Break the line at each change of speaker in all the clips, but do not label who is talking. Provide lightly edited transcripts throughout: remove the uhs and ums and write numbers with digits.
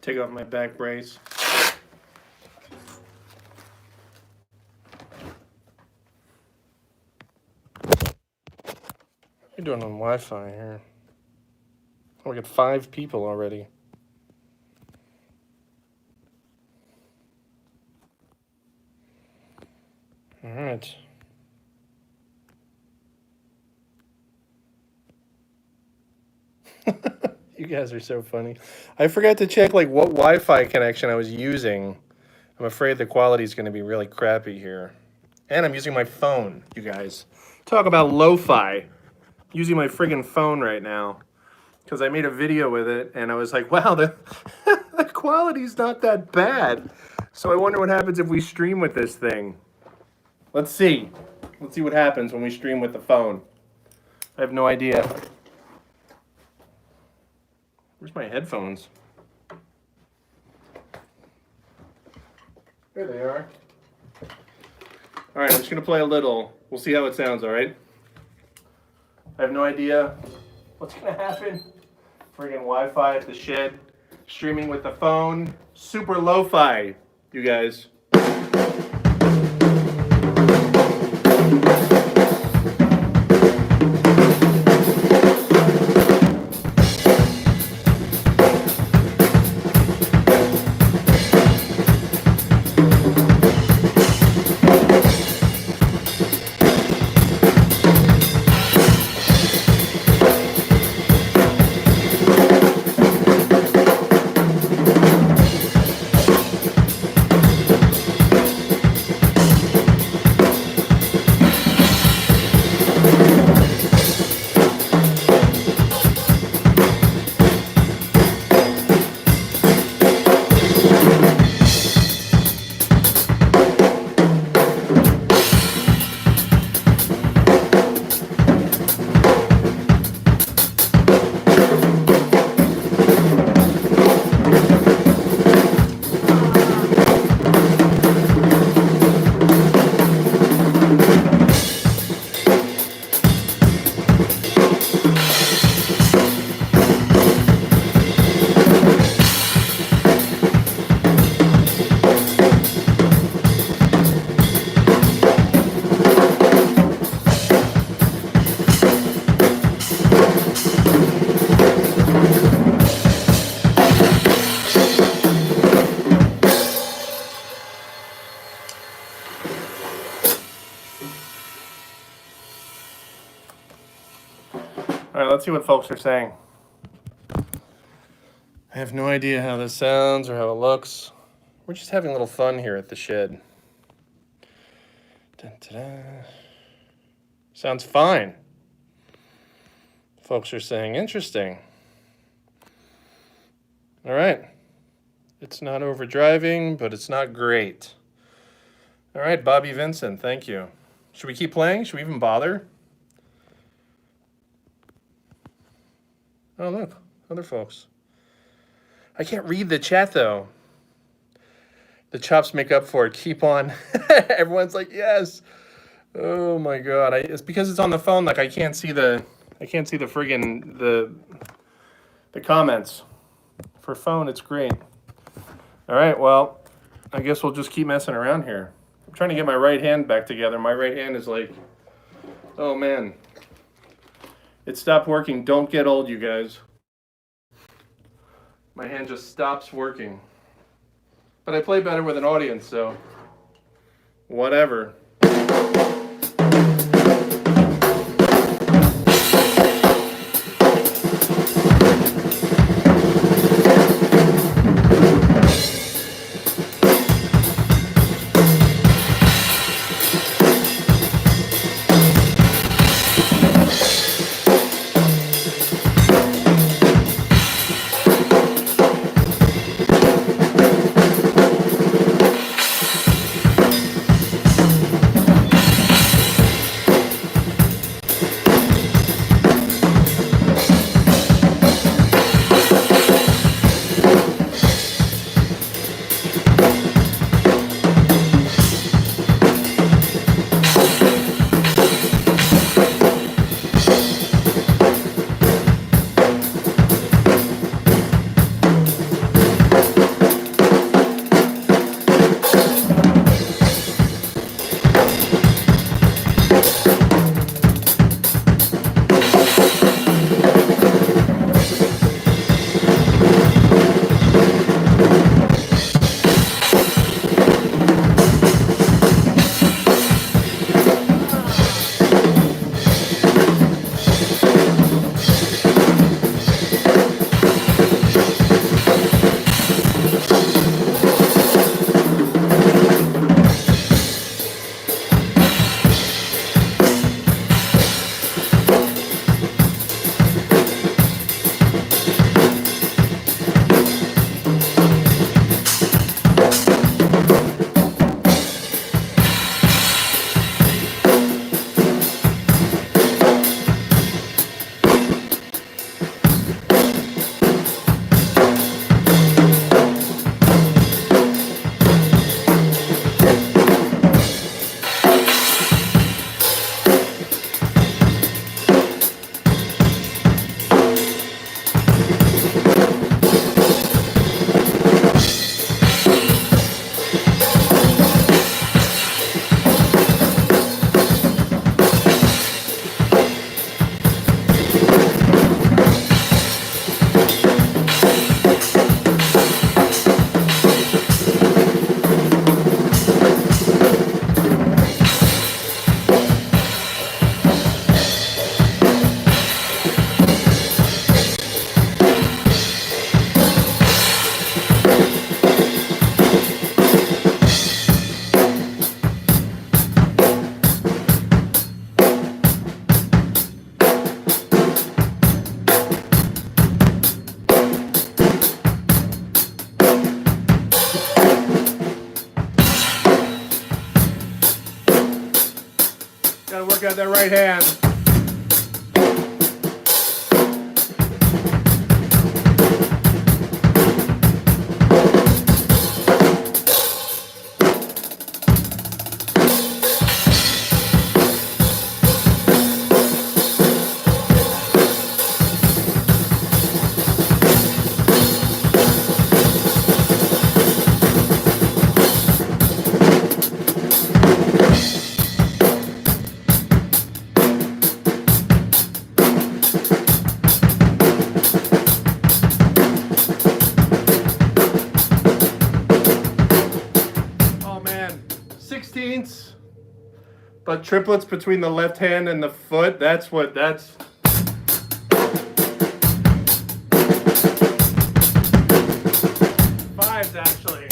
Take off my back brace. What are you doing on Wi-Fi here? Oh, we got 5 people already. All right. You guys are so funny. I forgot to check like what Wi-Fi connection I was using. I'm afraid the quality is going to be really crappy here. And I'm using my phone, you guys. Talk about lo-fi. Using my friggin' phone right now. Because I made a video with it, and I was like, wow, the quality's not that bad. So I wonder what happens if we stream with this thing. Let's see. Let's see what happens when we stream with the phone. I have no idea. Where's my headphones? There they are. All right, I'm just going to play a little. We'll see how it sounds, all right? I have no idea what's going to happen. Friggin' Wi-Fi at the shed. Streaming with the phone. Super lo-fi, you guys. All right, let's see what folks are saying. I have no idea how this sounds or how it looks. We're just having a little fun here at the shed. Dun, dun, dun. Sounds fine. Folks are saying interesting. All right. It's not overdriving, but it's not great. All right, Bobby Vincent, thank you. Should we keep playing? Should we even bother? Oh, look, other folks. I can't read the chat, though. The chops make up for it. Keep on. Everyone's like, yes. Oh, my God. It's because it's on the phone. Like, I can't see the friggin' the comments. For phone, it's great. All right, well, I guess we'll just keep messing around here. I'm trying to get my right hand back together. My right hand is like, oh, man. It stopped working. Don't get old, you guys. My hand just stops working. But I play better with an audience, so whatever. Gotta work out that right hand. But triplets between the left hand and the foot, that's fives actually.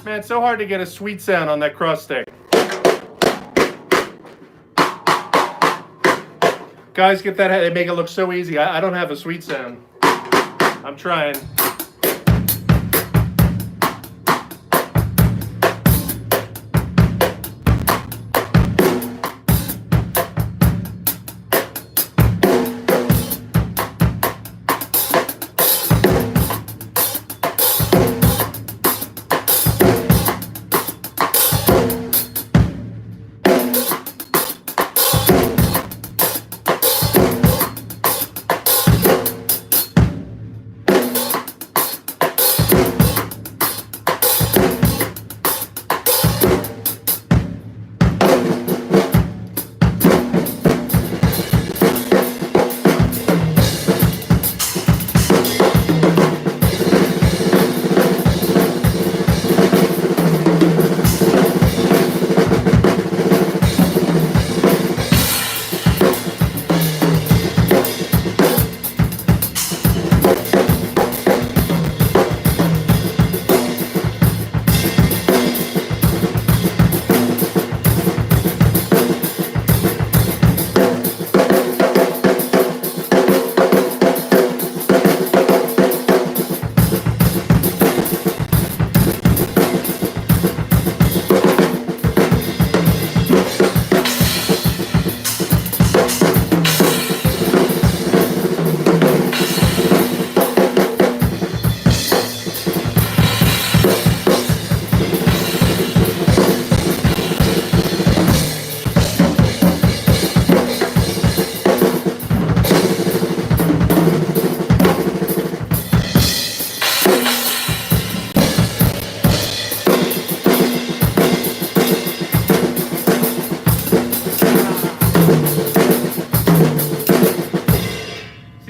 Man, it's so hard to get a sweet sound on that cross stick. Guys, get that, they make it look so easy. I don't have a sweet sound. I'm trying.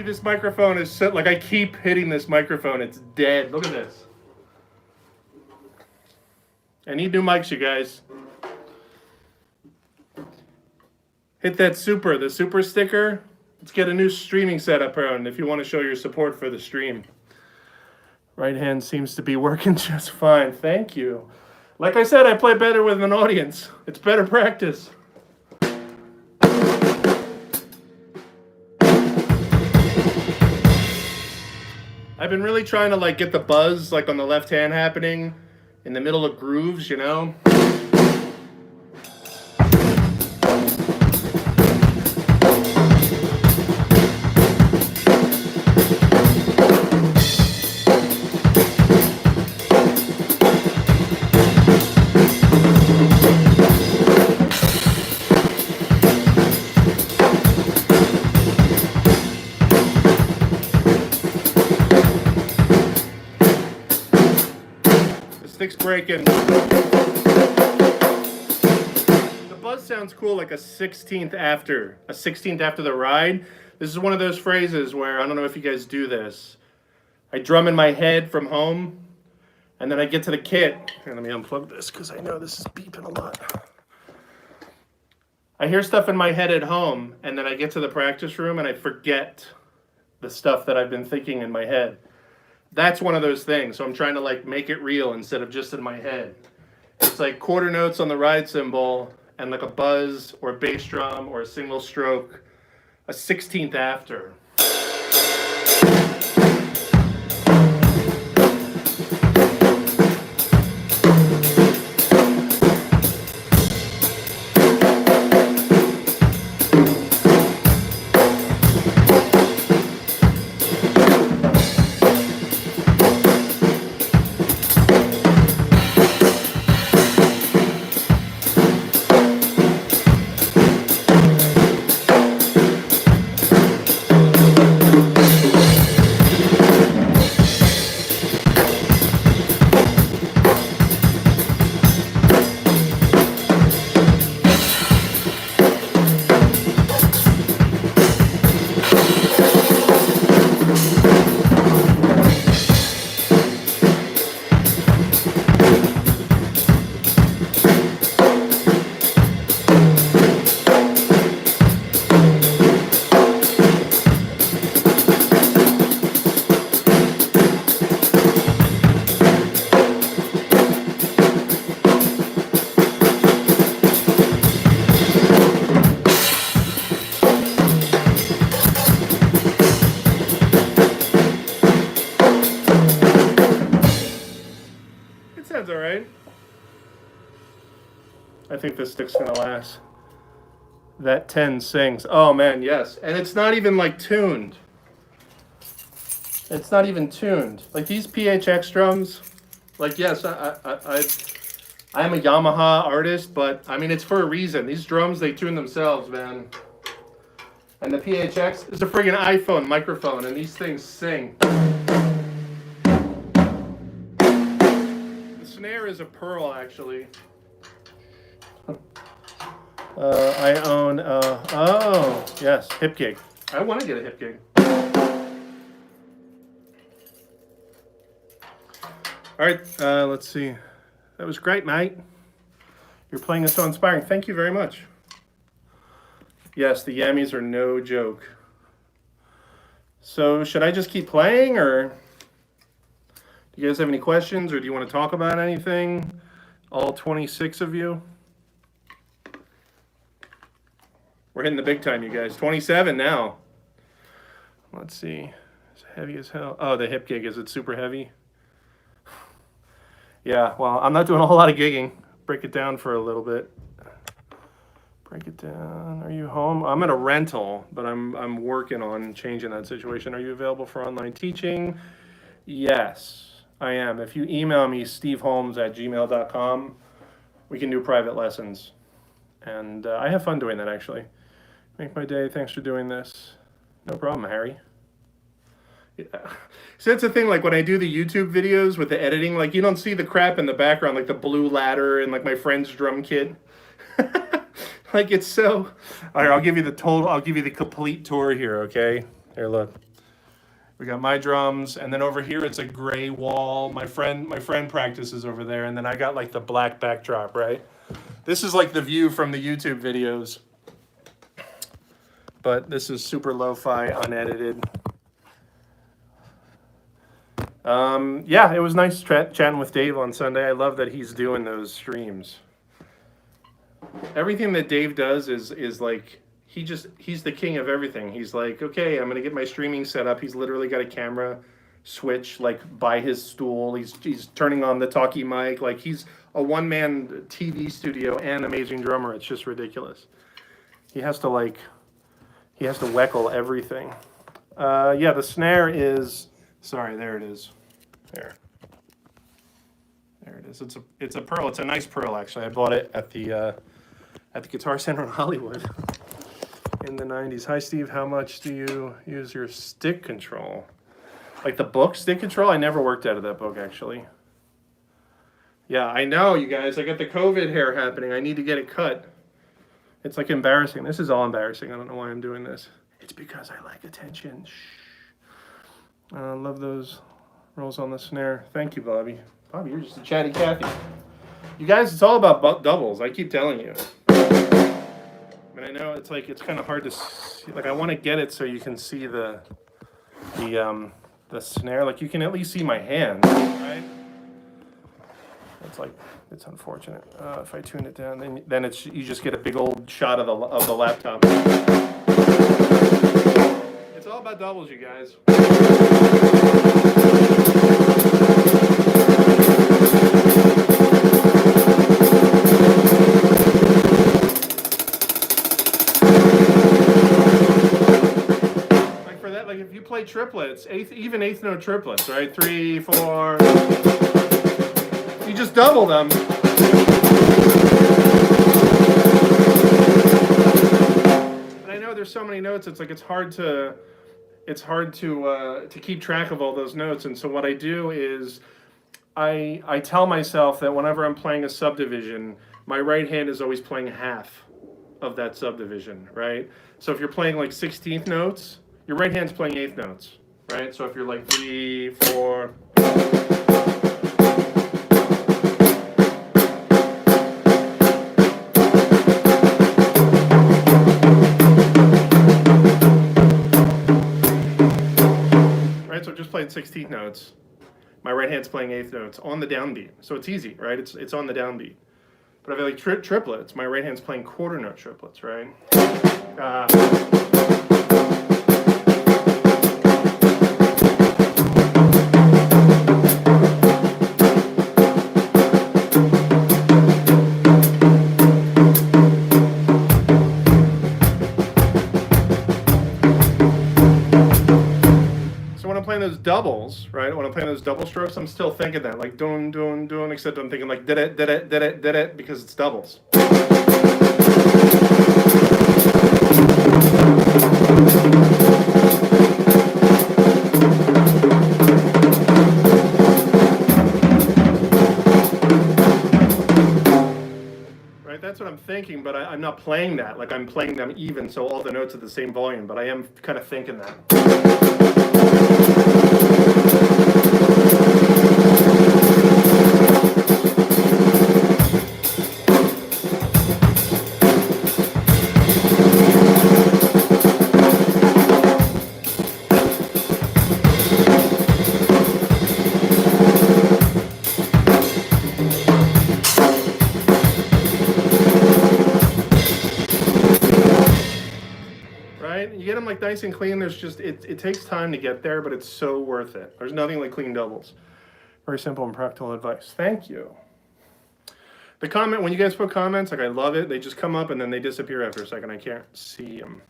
This microphone is set, like I keep hitting this microphone, it's dead. Look at this. I need new mics, you guys. Hit that the super sticker. Let's get a new streaming setup on if you want to show your support for the stream. Right hand seems to be working just fine. Thank you. Like I said, I play better with an audience. It's better practice. I've been really trying to like get the buzz like on the left hand happening in the middle of grooves, you know? Stick's breaking. buzz sounds cool, like a 16th after the ride. This is one of those phrases where, I don't know if you guys do this. I drum in my head from home, and then I get to the kit. Here, let me unplug this because I know this is beeping a lot. I hear stuff in my head at home, and then I get to the practice room and I forget the stuff that I've been thinking in my head. That's one of those things. So I'm trying to like make it real instead of just in my head. It's like quarter notes on the ride cymbal and like a buzz or a bass drum or a single stroke, a 16th after. Sounds all right. I think this stick's gonna last. That 10 sings. Oh man, yes. And it's not even like tuned. It's not even tuned. Like these PHX drums, like yes, I am a Yamaha artist, but I mean it's for a reason. These drums, they tune themselves, man. And the PHX is a friggin' iPhone microphone, and these things sing. Snare is a Pearl, actually. I own, oh, yes, hip gig. I want to get a hip gig. All right, let's see. That was great, mate. You're playing us so inspiring. Thank you very much. Yes, the Yammies are no joke. So, should I just keep playing, or... Do you guys have any questions, or do you want to talk about anything? All 26 of you? We're hitting the big time, you guys. 27 now. Let's see. It's heavy as hell. Oh, the hip gig. Is it super heavy? Yeah, well, I'm not doing a whole lot of gigging. Break it down for a little bit. Break it down. Are you home? I'm at a rental, but I'm working on changing that situation. Are you available for online teaching? Yes. I am. If you email me, steveholmes@gmail.com, we can do private lessons. And I have fun doing that, actually. Make my day. Thanks for doing this. No problem, Harry. Yeah. So that's the thing, like when I do the YouTube videos with the editing, like you don't see the crap in the background, like the blue ladder and like my friend's drum kit. Like it's so... All right, I'll give you the complete tour here, okay? Here, look. We got my drums, and then over here it's a gray wall. My friend practices over there, and then I got like the black backdrop, right? This is like the view from the YouTube videos, but this is super lo-fi, unedited. Yeah, it was nice chatting with Dave on Sunday. I love that he's doing those streams. Everything that Dave does is like... He's the king of everything. He's like, okay, I'm gonna get my streaming set up. He's literally got a camera switch like by his stool. He's turning on the talkie mic. Like he's a one-man TV studio and amazing drummer. It's just ridiculous. He has to Weckl everything. Yeah, the snare is, sorry, there it is. There it is. It's a Pearl. It's a nice Pearl, actually. I bought it at the Guitar Center in Hollywood. In the 90s. Hi, Steve. How much do you use your stick control? Like the book, stick control? I never worked out of that book, actually. Yeah, I know, you guys. I got the COVID hair happening. I need to get it cut. It's like embarrassing. This is all embarrassing. I don't know why I'm doing this. It's because I like attention. Shh. Love those rolls on the snare. Thank you, Bobby. Bobby, you're just a chatty Cathy. You guys, it's all about doubles. I keep telling you. And I know it's like, it's kind of hard to see. Like, I want to get it so you can see the snare. Like, you can at least see my hand, right? It's like, it's unfortunate. If I tune it down, then it's, you just get a big old shot of the laptop. It's all about doubles, you guys. Like for that, like if you play triplets, even eighth note triplets, right? 3, 4. You just double them. And I know there's so many notes. It's like it's hard to keep track of all those notes. And so what I do is I tell myself that whenever I'm playing a subdivision, my right hand is always playing half of that subdivision, right? So if you're playing like 16th notes, your right hand's playing 8th notes, right? So if you're like 3, 4. Playing 16th notes, my right hand's playing 8th notes on the downbeat, so it's easy, right? It's on the downbeat. But if I like triplets, my right hand's playing quarter note triplets, right? Those doubles, right? When I'm playing those double strokes, I'm still thinking that, like doing, except I'm thinking like did it, because it's doubles. Right? That's what I'm thinking, but I'm not playing that. Like I'm playing them even, so all the notes are the same volume, but I am kind of thinking that. You get them like nice and clean. There's just, it takes time to get there, but it's so worth it. There's nothing like clean doubles. Very simple and practical advice. Thank you. The comment, when you guys put comments, like I love it. They just come up and then they disappear after a second. I can't see them.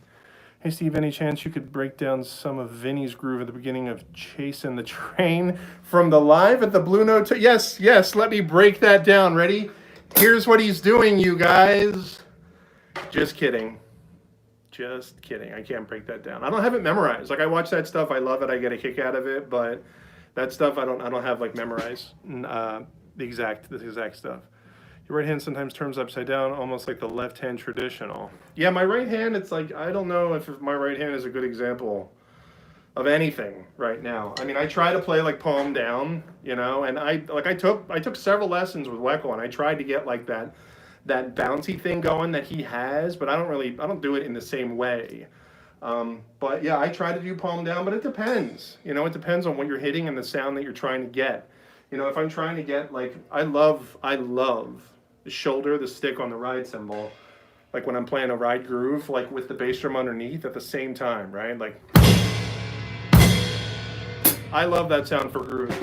Hey Steve, any chance you could break down some of Vinny's groove at the beginning of Chasing the Train from the live at the Blue Note? Yes, let me break that down. Ready? Here's what he's doing, you guys. Just kidding. Just kidding. I can't break that down. I don't have it memorized. Like I watch that stuff, I love it, I get a kick out of it, but that stuff I don't have like memorized. The exact stuff. Your right hand sometimes turns upside down, almost like the left hand traditional. Yeah, my right hand, it's like I don't know if my right hand is a good example of anything right now. I mean, I try to play like palm down, you know, and I took several lessons with Weckl, and I tried to get like that bouncy thing going that he has, but I don't do it in the same way. But yeah, I try to do palm down, but it depends. You know, it depends on what you're hitting and the sound that you're trying to get. You know, if I'm trying to get like, I love the shoulder, the stick on the ride cymbal, like when I'm playing a ride groove, like with the bass drum underneath at the same time, right? Like, I love that sound for groove.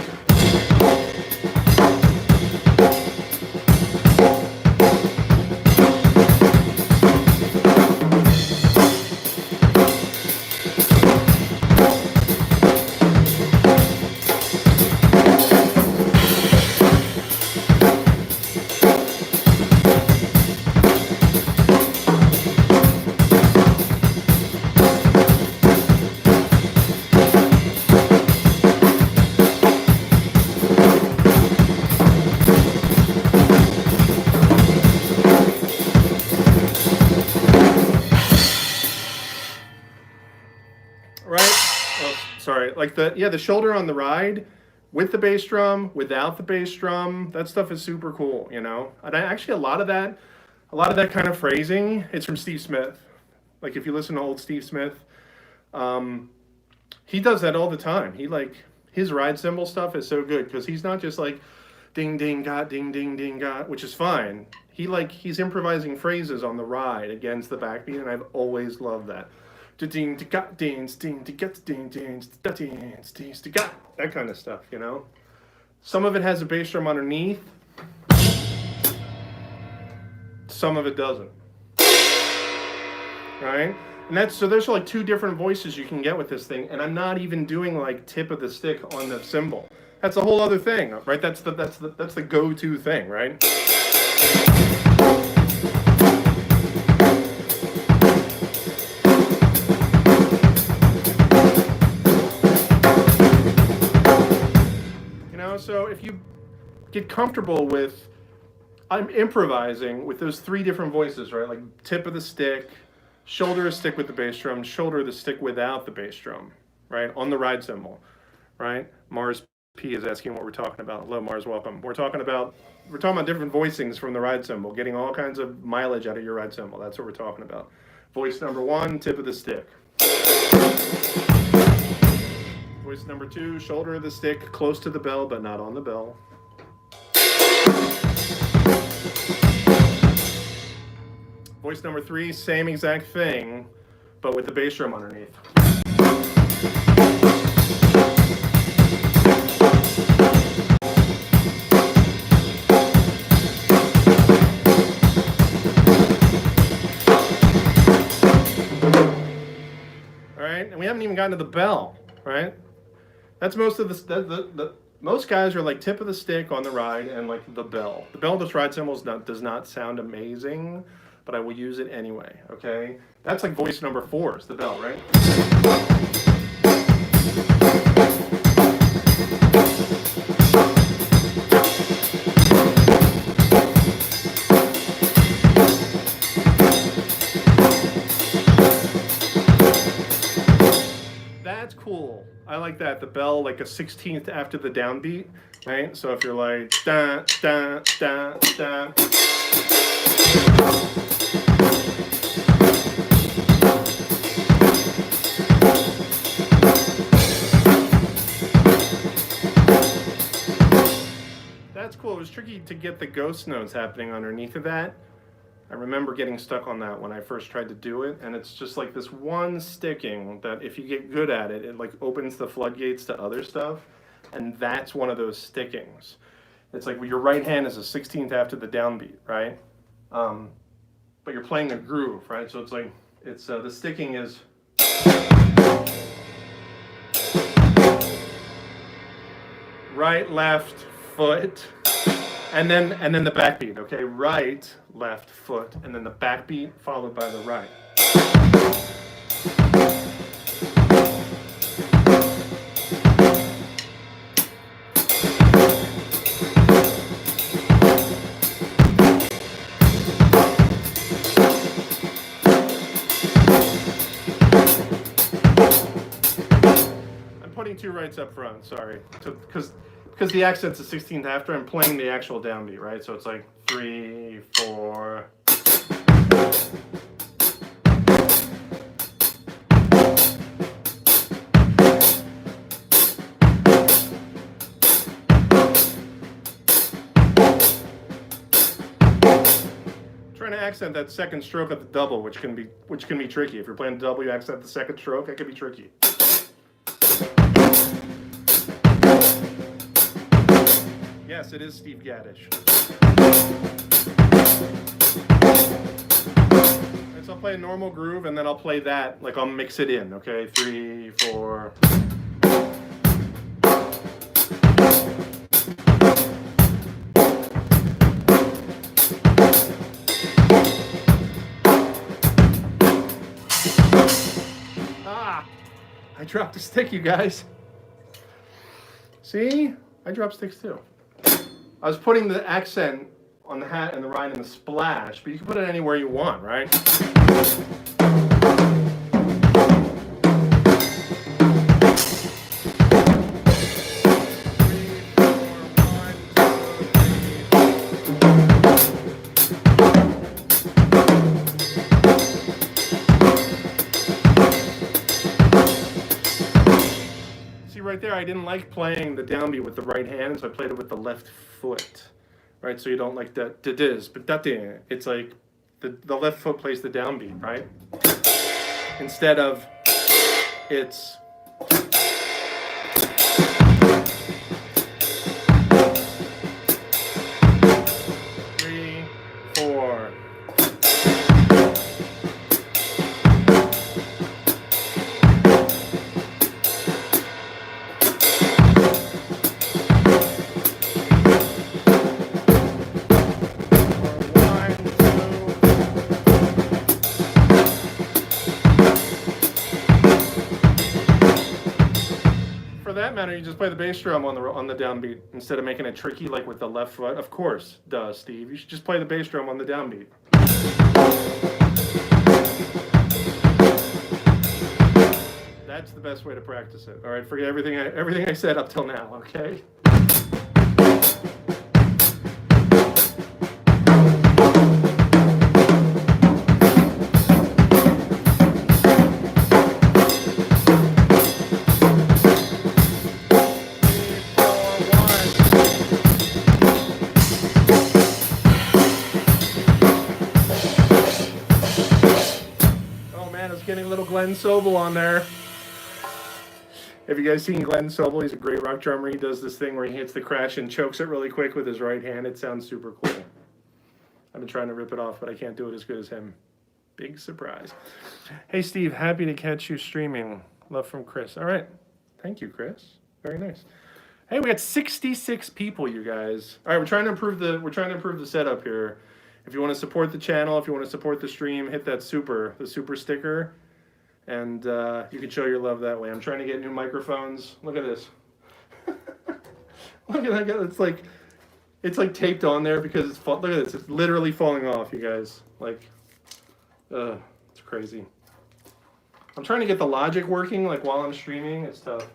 right? Like the shoulder on the ride with the bass drum, without the bass drum, that stuff is super cool, you know? And actually a lot of that kind of phrasing, it's from Steve Smith. Like if you listen to old Steve Smith, he does that all the time. His ride cymbal stuff is so good because he's not just like ding ding got ding ding ding got, which is fine. He's improvising phrases on the ride against the backbeat, and I've always loved that. Ding to got dings ding to get ding dings da dings dings to got, that kind of stuff, you know. Some of it has a bass drum underneath. Some of it doesn't. Right? And so there's like two different voices you can get with this thing, and I'm not even doing like tip of the stick on the cymbal. That's a whole other thing, right? That's the go-to thing, right? You know, so if you get comfortable with, I'm improvising with those three different voices, right? Like tip of the stick, shoulder of the stick with the bass drum, shoulder of the stick without the bass drum, right? On the ride cymbal, right? Mars P is asking what we're talking about. Hello, Mars, welcome. We're talking about different voicings from the ride cymbal, getting all kinds of mileage out of your ride cymbal. That's what we're talking about. Voice number 1, tip of the stick. Voice number 2, shoulder of the stick, close to the bell, but not on the bell. Voice number 3, same exact thing, but with the bass drum underneath. All right, and we haven't even gotten to the bell, right? That's most of the most guys are like tip of the stick on the ride and like the bell. The bell of this ride cymbal does not sound amazing, but I will use it anyway, okay? That's like voice number 4 is the bell, right? That's cool. I like that. The bell, like a 16th after the downbeat, right? So if you're like, da, da, da, da. That's cool. It was tricky to get the ghost notes happening underneath of that. I remember getting stuck on that when I first tried to do it, and it's just like this one sticking that if you get good at it, it like opens the floodgates to other stuff, and that's one of those stickings. It's like your right hand is a 16th after the downbeat, right? But you're playing a groove, right? So it's like, the sticking is right, left, foot, and then the backbeat, okay? Right, left, foot, and then the backbeat followed by the right. I'm putting 2 rights up front, sorry, because the accent's a 16th after, I'm playing the actual downbeat, right? So it's like 3, 4. Trying to accent that second stroke of the double, which can be tricky. If you're playing double, you accent the second stroke, that can be tricky. Yes, it is Steve Gaddish. And so I'll play a normal groove, and then I'll play that, like I'll mix it in, okay? 3, 4. Ah! I dropped a stick, you guys. See? I drop sticks too. I was putting the accent on the hat and the ride and the splash, but you can put it anywhere you want, right? right there, I didn't like playing the downbeat with the right hand, so I played it with the left foot. Right, so you don't like that da-diz, but da-din. It's like the left foot plays the downbeat, right? Instead of it's... 3, 4. For that matter, you just play the bass drum on the downbeat instead of making it tricky like with the left foot. Of course, duh, Steve. You should just play the bass drum on the downbeat. That's the best way to practice it. All right, forget everything I said up till now, okay? Getting a little Glenn Sobel on there. Have you guys seen Glenn Sobel? He's a great rock drummer. He does this thing where he hits the crash and chokes it really quick with his right hand. It sounds super cool. I've been trying to rip it off, but I can't do it as good as him. Big surprise. Hey, Steve, happy to catch you streaming. Love from Chris. All right. Thank you, Chris. Very nice. Hey, we got 66 people, you guys. All right, we're trying to improve the setup here. If you want to support the channel, if you want to support the stream, hit that the super sticker, and you can show your love that way. I'm trying to get new microphones. Look at this. Look at that. It's like taped on there because look at this. It's literally falling off, you guys. Like, it's crazy. I'm trying to get the logic working like while I'm streaming. It's tough.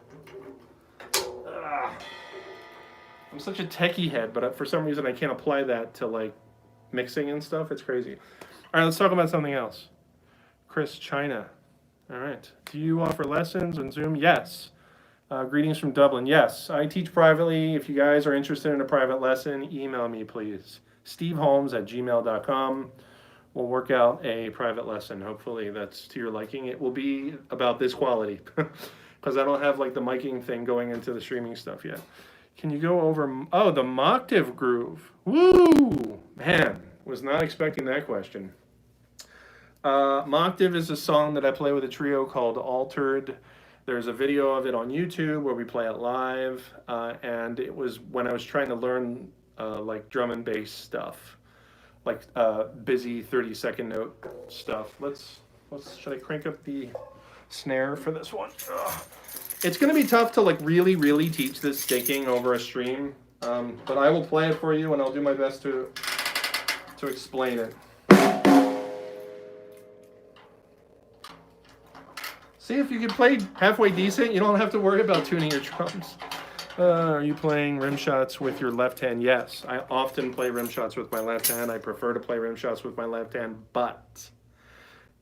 I'm such a techie head, but for some reason I can't apply that to like mixing and stuff. It's crazy. All right, let's talk about something else. Chris, China. All right. Do you offer lessons on Zoom? Yes. Greetings from Dublin. Yes. I teach privately. If you guys are interested in a private lesson, email me, please. steveholmes@gmail.com. We'll work out a private lesson. Hopefully that's to your liking. It will be about this quality because I don't have like the miking thing going into the streaming stuff yet. Can you go over, the Octave groove? Woo! Man, was not expecting that question. Octave is a song that I play with a trio called Altered. There's a video of it on YouTube where we play it live, and it was when I was trying to learn like drum and bass stuff, like busy 30-second note stuff. Should I crank up the snare for this one? Ugh. It's going to be tough to like really, really teach this sticking over a stream, but I will play it for you and I'll do my best to explain it. See, if you can play halfway decent, you don't have to worry about tuning your drums. Are you playing rim shots with your left hand? Yes, I often play rim shots with my left hand. I prefer to play rim shots with my left hand, but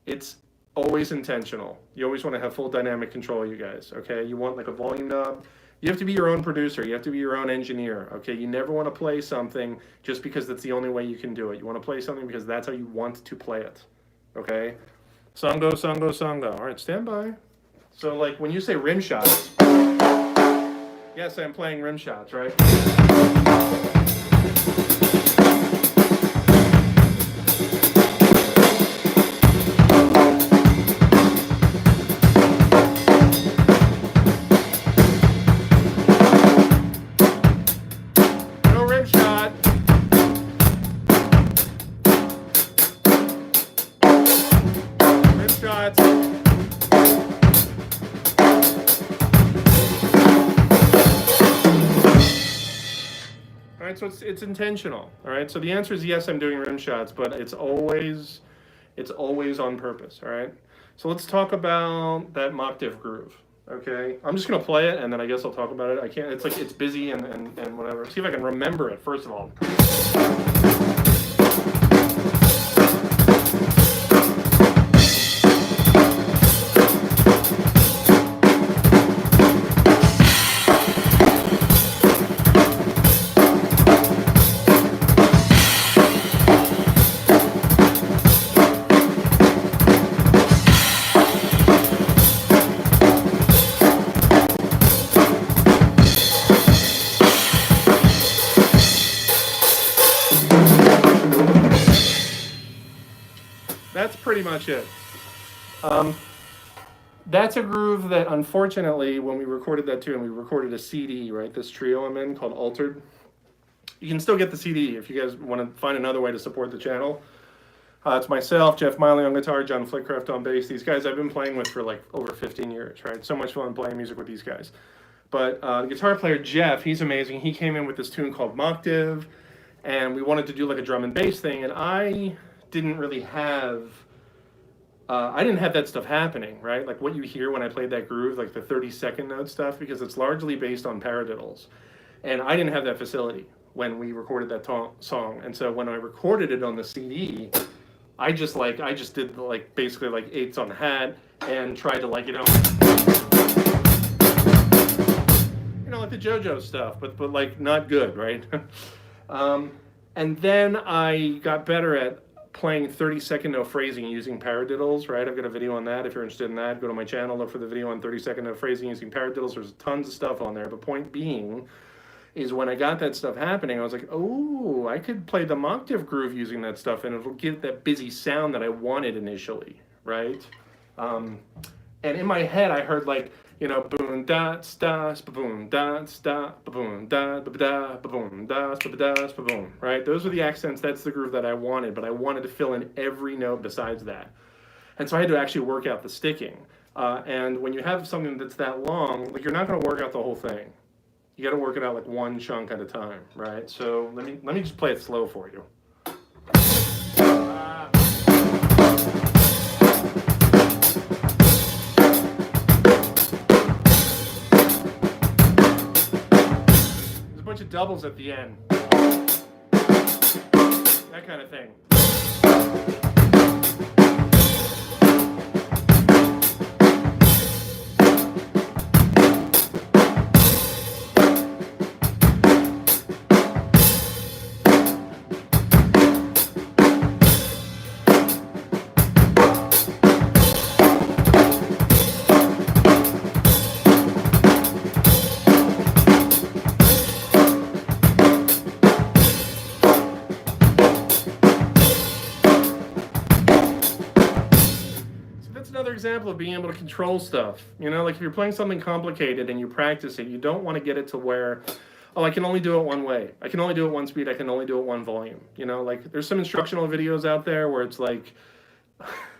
it's always intentional. You always want to have full dynamic control, you guys, okay? You want like a volume knob. You have to be your own producer. You have to be your own engineer, okay? You never want to play something just because that's the only way you can do it. You want to play something because that's how you want to play it, okay? Songo, songo, songo. All right, stand by. So like when you say rim shots, yes, I'm playing rim shots, right? So it's intentional, all right? So the answer is yes, I'm doing rim shots, but it's always on purpose, all right? So let's talk about that Octave groove, okay? I'm just gonna play it and then I guess I'll talk about it. I can't, it's like, it's busy and whatever. See if I can remember it, first of all. that's pretty much it. That's a groove that, unfortunately, when we recorded that tune, we recorded a CD, right? This trio I'm in called Altered. You can still get the CD if you guys want to find another way to support the channel. It's myself, Jeff Miley on guitar, John Flickcraft on bass. These guys I've been playing with for like over 15 years, right? So much fun playing music with these guys. But the guitar player, Jeff, he's amazing. He came in with this tune called Octave, and we wanted to do like a drum and bass thing, and I didn't really have... I didn't have that stuff happening, right? Like what you hear when I played that groove, like the 30-second note stuff, because it's largely based on paradiddles. And I didn't have that facility when we recorded that song. And so when I recorded it on the CD, I just did like basically like eights on the hat and tried to like, like the JoJo stuff, but like not good, right? And then I got better at playing 30-second note phrasing using paradiddles, right? I've got a video on that. If you're interested in that, go to my channel, look for the video on 30-second note phrasing using paradiddles. There's tons of stuff on there. But point being is when I got that stuff happening, I was like, oh, I could play the octave groove using that stuff, and it'll give that busy sound that I wanted initially, right? And in my head, I heard like, boom da sta boom da sta boom da da boom da da boom, right? Those are the accents. That's the groove that I wanted, but I wanted to fill in every note besides that, and so I had to actually work out the sticking. And when you have something that's that long, like you're not going to work out the whole thing. You got to work it out like one chunk at a time, right? So let me just play it slow for you. Bunch of doubles at the end. That kind of thing. Another example of being able to control stuff. Like if you're playing something complicated and you practice it, you don't want to get it to where, oh, I can only do it one way. I can only do it one speed. I can only do it one volume. Like there's some instructional videos out there where it's like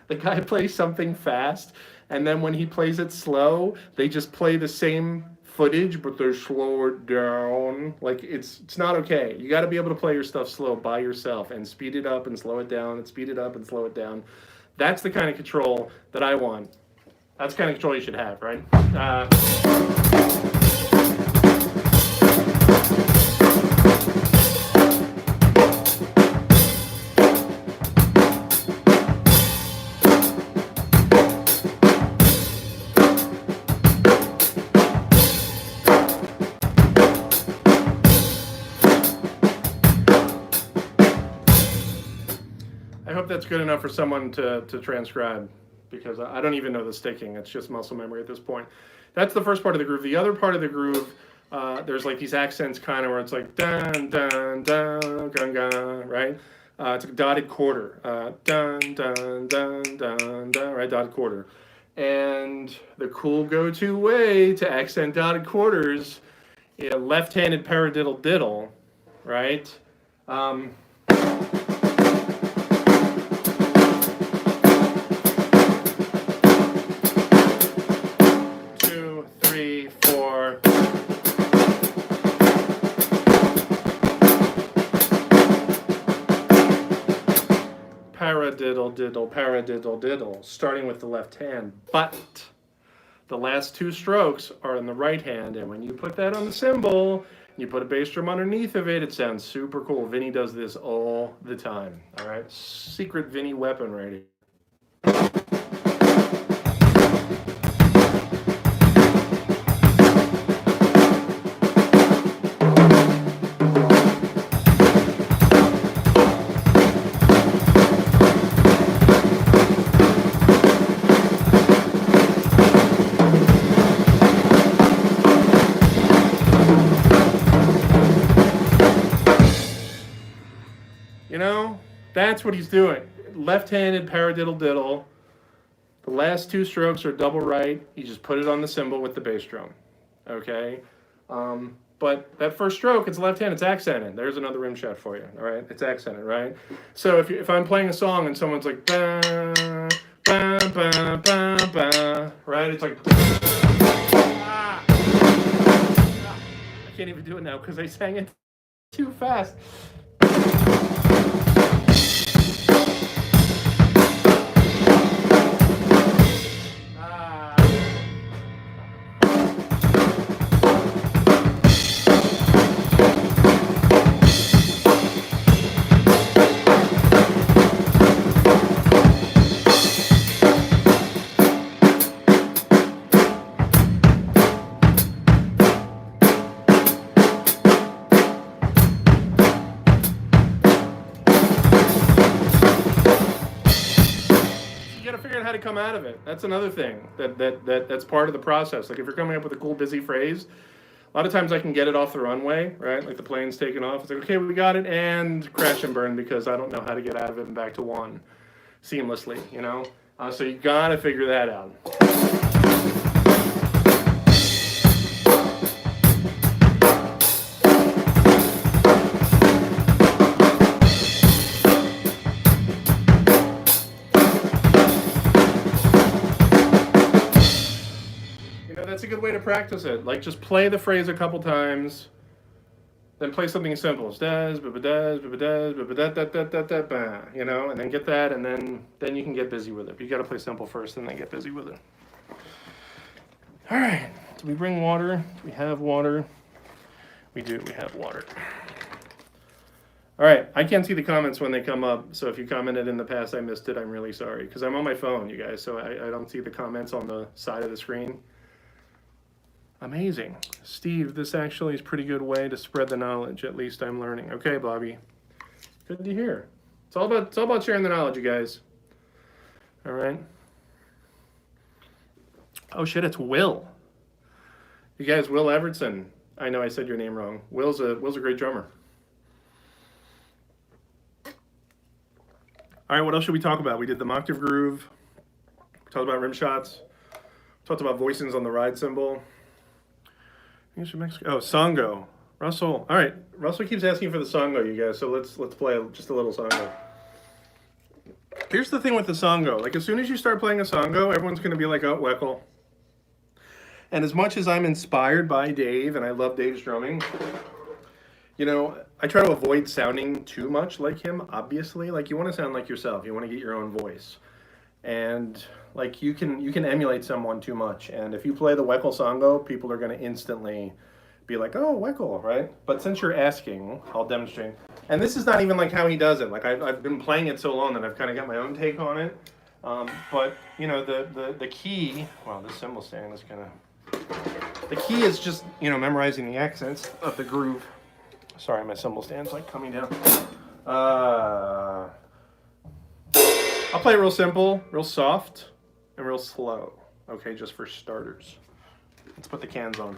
the guy plays something fast, and then when he plays it slow, they just play the same footage, but they're slower down. Like it's not okay. You got to be able to play your stuff slow by yourself and speed it up and slow it down and speed it up and slow it down. That's the kind of control that I want. That's the kind of control you should have, right? I hope that's good enough for someone to transcribe, because I don't even know the sticking. It's just muscle memory at this point. That's the first part of the groove. The other part of the groove, there's like these accents kind of where it's like dun, dun, dun, gun, gun, right? It's a dotted quarter. Dun, dun, dun, dun, dun, right? Dotted quarter. And the cool go-to way to accent dotted quarters, left-handed paradiddle diddle, right? 3, 4. Paradiddle, diddle, paradiddle, diddle, starting with the left hand. But the last two strokes are in the right hand, and when you put that on the cymbal, you put a bass drum underneath of it, it sounds super cool. Vinnie does this all the time, all right? Secret Vinnie weapon right here. That's what he's doing. left-handed paradiddle diddle. The last 2 strokes are double right. You just put it on the cymbal with the bass drum, okay? But that first stroke, it's left hand, it's accented. There's another rim shot for you, all right? It's accented, right? So if I'm playing a song and someone's like, ba, ba, ba, ba, ba, right? It's like, ah. I can't even do it now because I sang it too fast. How to come out of it. That's another thing that's part of the process. Like if you're coming up with a cool busy phrase, a lot of times I can get it off the runway, right? Like the plane's taking off. It's like, okay, we got it, and crash and burn because I don't know how to get out of it and back to 1 seamlessly, you know? So you gotta figure that out. That's a good way to practice it. Like, just play the phrase a couple times, then play something simple. Does, you know, and then get that, and then you can get busy with it. But you got to play simple first, and then get busy with it. All right. Do we bring water? Do we have water? We do. We have water. All right. I can't see the comments when they come up, so if you commented in the past, I missed it. I'm really sorry because I'm on my phone, you guys, so I don't see the comments on the side of the screen. Amazing. Steve, this actually is a pretty good way to spread the knowledge. At least I'm learning. Okay, Bobby. Good to hear. It's all about sharing the knowledge, you guys. All right. Oh, shit, it's Will. You guys, Will Evertson. I know I said your name wrong. Will's a great drummer. All right, what else should we talk about? We did the octave groove. We talked about rim shots. We talked about voicings on the ride cymbal. Oh, Songo. Russell. All right. Russell keeps asking for the Songo, you guys. So let's play just a little Songo. Here's the thing with the Songo. Like, as soon as you start playing a Songo, everyone's going to be like, oh, Weckl. And as much as I'm inspired by Dave, and I love Dave's drumming, you know, I try to avoid sounding too much like him, obviously. Like, you want to sound like yourself. You want to get your own voice. And like you can emulate someone too much, and if you play the Weckl Songo, people are going to instantly be like, oh, Weckl, right? But since you're asking, I'll demonstrate. And this is not even like how he does it. Like I've been playing it so long that I've kind of got my own take on it. But you know, the key. Wow, this cymbal stand is kind of. The key is just, you know, memorizing the accents of the groove. Sorry, my cymbal stand's like coming down. I'll play real simple, real soft, and real slow. Okay, just for starters. Let's put the cans on.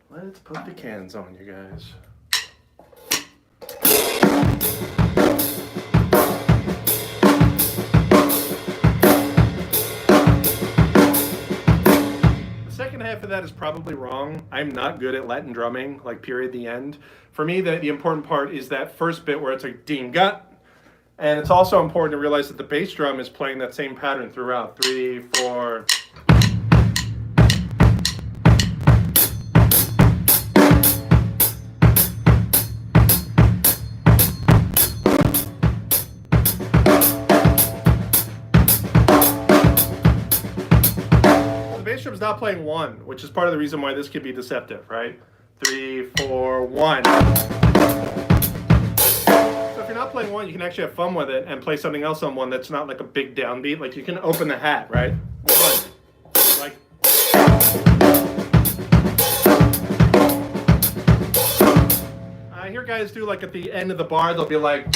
Let's put the cans on, you guys. The second half of that is probably wrong. I'm not good at Latin drumming, like period, the end. For me, the important part is that first bit where it's like ding-gut. And it's also important to realize that the bass drum is playing that same pattern throughout. 3, 4. The bass drum's not playing 1, which is part of the reason why this could be deceptive, right? 3, 4, 1. If you're not playing 1, you can actually have fun with it and play something else on 1 that's not like a big downbeat. Like you can open the hat, right? 1. Like. I hear guys do like at the end of the bar, they'll be like.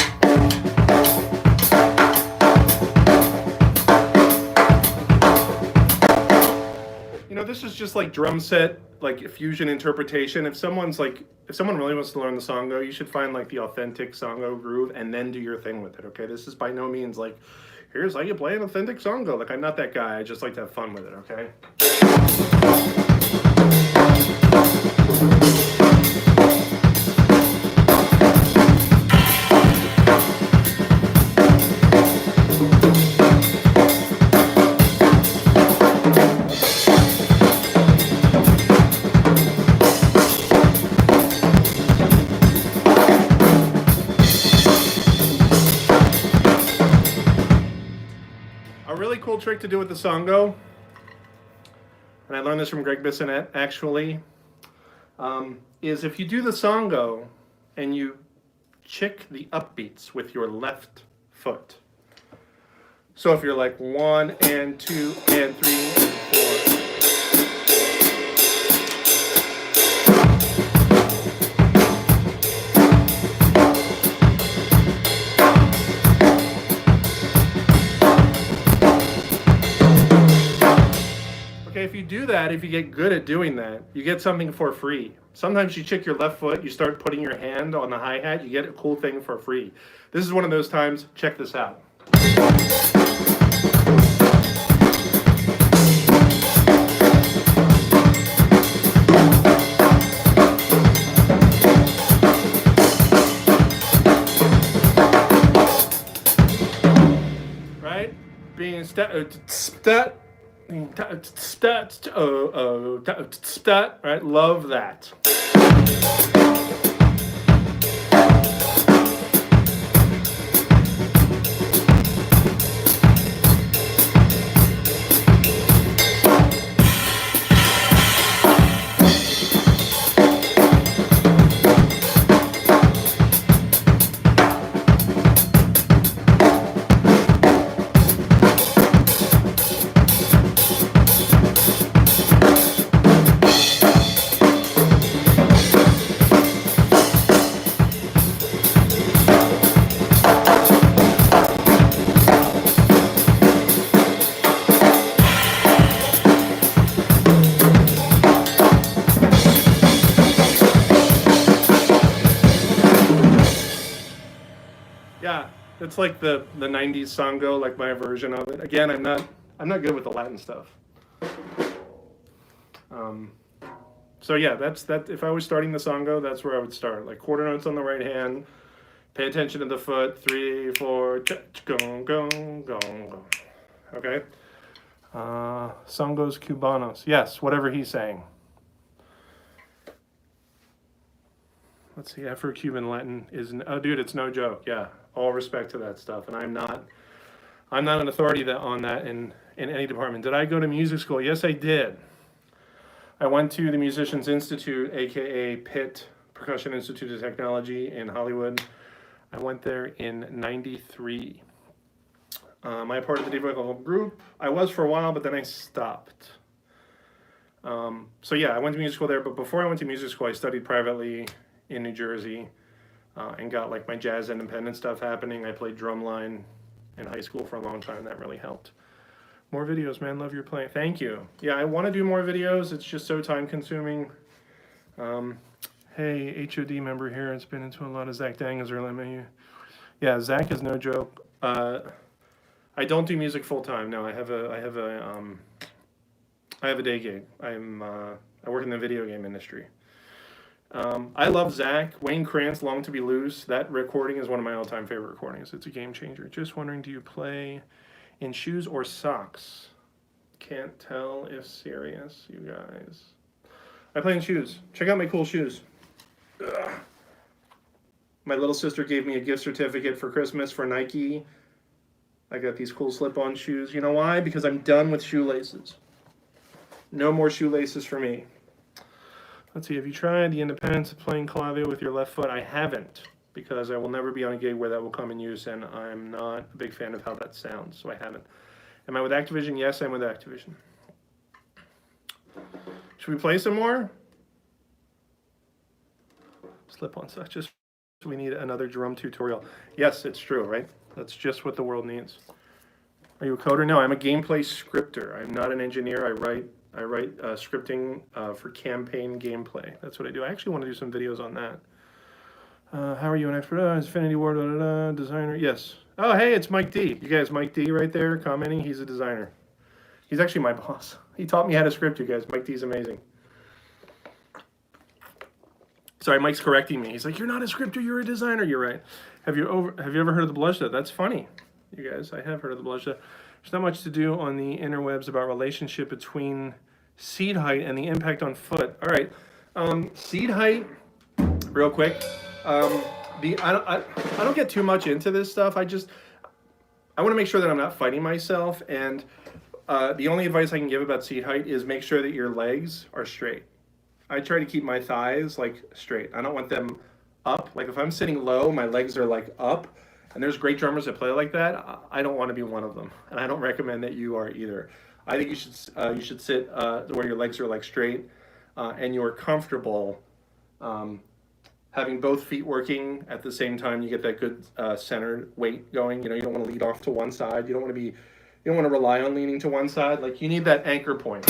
You know, this is just like drum set, like fusion interpretation. If someone really wants to learn the songo, you should find like the authentic songo groove and then do your thing with it. Okay, this is by no means like, here's how you play an authentic songo. Like, I'm not that guy. I just like to have fun with it. Okay. Cool trick to do with the songo, and I learned this from Greg Bissonette actually, is if you do the songo and you chick the upbeats with your left foot. So if you're like 1 and 2 and 3 and 4. If you do that, if you get good at doing that, you get something for free. Sometimes you chick your left foot, you start putting your hand on the hi-hat, you get a cool thing for free. This is one of those times. Check this out. Right? Being right? Love that. Yeah, it's like the 90s songo, like my version of it. Again, I'm not good with the Latin stuff. So yeah, that's that. If I was starting the songo, that's where I would start. Like quarter notes on the right hand, pay attention to the foot. 3, 4, gong, gong, gong, gong. Okay. Songos cubanos. Yes, whatever he's saying. Let's see. Afro-Cuban Latin is. Oh, dude, it's no joke. Yeah, all respect to that stuff, and I'm not an authority on that in any department. Did I go to music school? Yes, I did. I went to the Musicians Institute, aka Pitt Percussion Institute of Technology in Hollywood. I went there in '93. I'm part of the Weckl group. I was for a while, but then I stopped. So yeah, I went to music school there, but before I went to music school, I studied privately in New Jersey and got like my jazz independent stuff happening. I played drumline in high school for a long time. That really helped. More videos, man. Love your playing. Thank you. Yeah, I want to do more videos. It's just so time consuming. Hey, HOD member here. It's been into a lot of Zach Dangas earlier. Yeah, Zach is no joke. I don't do music full time. No, I have a day gig. I work in the video game industry. I love Zach. Wayne Krantz, Long to Be Loose. That recording is one of my all-time favorite recordings. It's a game changer. Just wondering, do you play in shoes or socks? Can't tell if serious, you guys. I play in shoes. Check out my cool shoes. Ugh. My little sister gave me a gift certificate for Christmas for Nike. I got these cool slip-on shoes. You know why? Because I'm done with shoelaces. No more shoelaces for me. Let's see, have you tried the independence of playing clave with your left foot? I haven't, because I will never be on a gig where that will come in use, and I'm not a big fan of how that sounds, so I haven't. Am I with Activision? Yes, I'm with Activision. Should we play some more? Slip-on stuff. Just we need another drum tutorial. Yes, it's true, right? That's just what the world needs. Are you a coder? No, I'm a gameplay scripter. I'm not an engineer. I write I write scripting for campaign gameplay. That's what I do. I actually want to do some videos on that. How are you an expert? Infinity Ward, designer. Yes. Oh, hey, it's Mike D. You guys, Mike D right there commenting. He's a designer. He's actually my boss. He taught me how to script, you guys. Mike D's amazing. Sorry, Mike's correcting me. He's like, "You're not a scripter, you're a designer." You're right. Have you ever heard of the blush? That's funny, you guys. I have heard of the blush. There's not much to do on the interwebs about relationship between seed height and the impact on foot. All right, seed height, real quick. I don't get too much into this stuff. I want to make sure that I'm not fighting myself. And the only advice I can give about seed height is make sure that your legs are straight. I try to keep my thighs like straight. I don't want them up. Like if I'm sitting low, my legs are like up. And there's great drummers that play like that. I don't want to be one of them, and I don't recommend that you are either. I think you should sit where your legs are like straight, and you're comfortable having both feet working at the same time. You get that good centered weight going. You know, you don't want to lead off to one side. You don't want to rely on leaning to one side. Like you need that anchor point,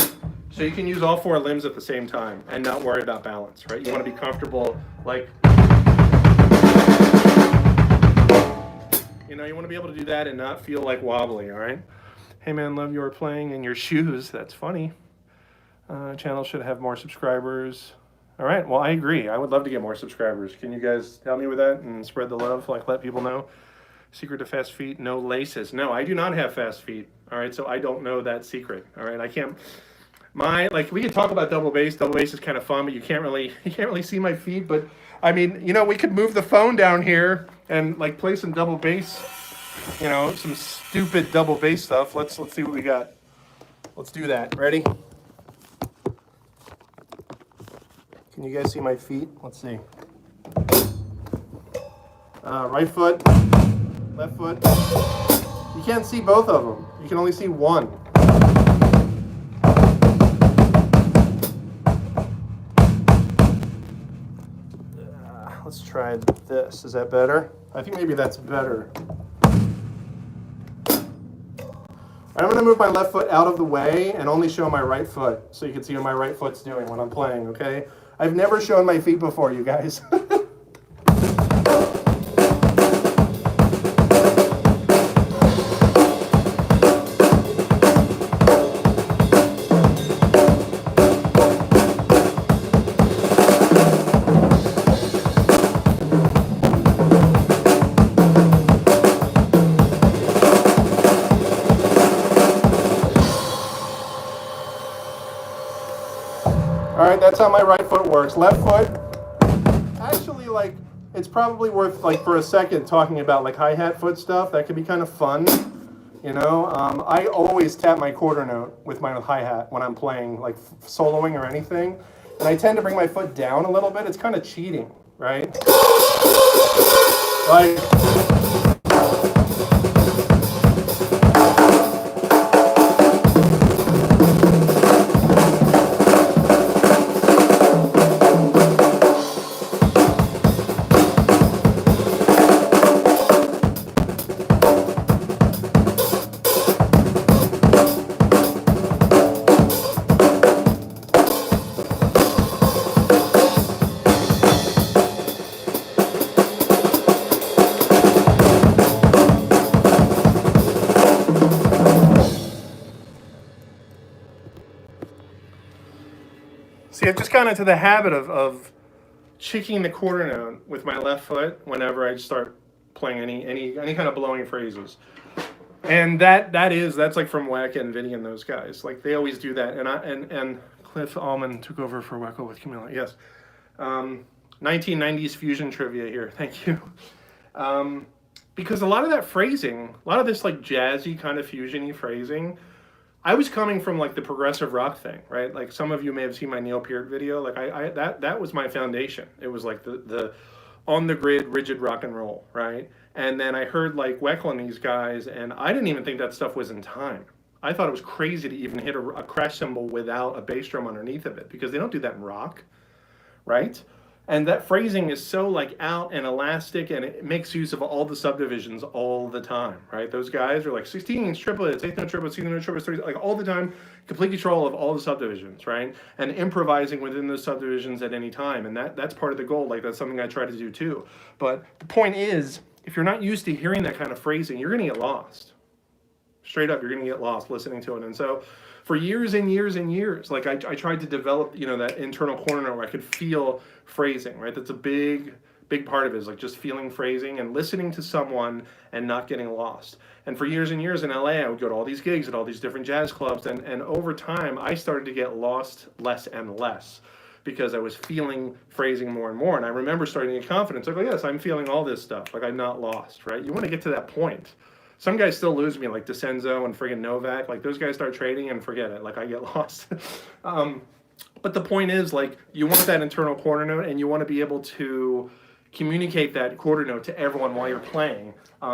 so you can use all four limbs at the same time and not worry about balance. Right? You want to be comfortable, like. You know, you want to be able to do that and not feel like wobbly, all right? Hey man, love your playing in your shoes. That's funny. Channel should have more subscribers. All right, well, I agree. I would love to get more subscribers. Can you guys help me with that and spread the love, like let people know? Secret to fast feet, no laces. No, I do not have fast feet, all right? So I don't know that secret, all right? I can't, we could talk about double bass. Double bass is kind of fun, but you can't really see my feet. But I mean, you know, we could move the phone down here and like play some double bass, you know, some stupid double bass stuff. Let's see what we got. Let's do that. Ready? Can you guys see my feet? Let's see. Right foot, left foot. You can't see both of them. You can only see one. Let's try this. Is that better? I think maybe that's better. I'm going to move my left foot out of the way and only show my right foot so you can see what my right foot's doing when I'm playing, okay? I've never shown my feet before, you guys. That's how my right foot works. Left foot, actually, like, it's probably worth, like, for a second talking about, like, hi-hat foot stuff. That could be kind of fun, you know? I always tap my quarter note with my hi-hat when I'm playing, like, soloing or anything. And I tend to bring my foot down a little bit. It's kind of cheating, right? Like... See, I've just gotten into the habit of checking the quarter note with my left foot whenever I start playing any kind of blowing phrases. And that's like from Weckl and Vinnie and those guys. Like they always do that. And Cliff Allman took over for Weckl with Camilla. Yes. 1990s fusion trivia here. Thank you. Because a lot of that phrasing, a lot of this like jazzy kind of fusion-y phrasing, I was coming from like the progressive rock thing, right? Like some of you may have seen my Neil Peart video. Like that was my foundation. It was like the on the grid, rigid rock and roll, right? And then I heard like Weckl and these guys, and I didn't even think that stuff was in time. I thought it was crazy to even hit a crash cymbal without a bass drum underneath of it because they don't do that in rock, right? And that phrasing is so like out and elastic, and it makes use of all the subdivisions all the time, right? Those guys are like 16s, triplets, eighth note triplets, seventh note triplets, 30, like all the time, complete control of all the subdivisions, right? And improvising within those subdivisions at any time, and that's part of the goal. Like that's something I try to do too. But the point is, if you're not used to hearing that kind of phrasing, you're gonna get lost. Straight up, you're gonna get lost listening to it. And so for years and years and years, like I tried to develop, that internal corner where I could feel phrasing, right? That's a big part of it, is like just feeling phrasing and listening to someone and not getting lost. And for years and years in LA, I would go to all these gigs at all these different jazz clubs, and over time I started to get lost less and less, because I was feeling phrasing more and more. And I remember starting to get confidence, like, oh yes, I'm feeling all this stuff, like I'm not lost, right? You want to get to that point. Some guys still lose me, like DeCenzo and friggin' Novak. Like those guys start trading and forget it. Like I get lost. But the point is, like, you want that internal quarter note, and you want to be able to communicate that quarter note to everyone while you're playing.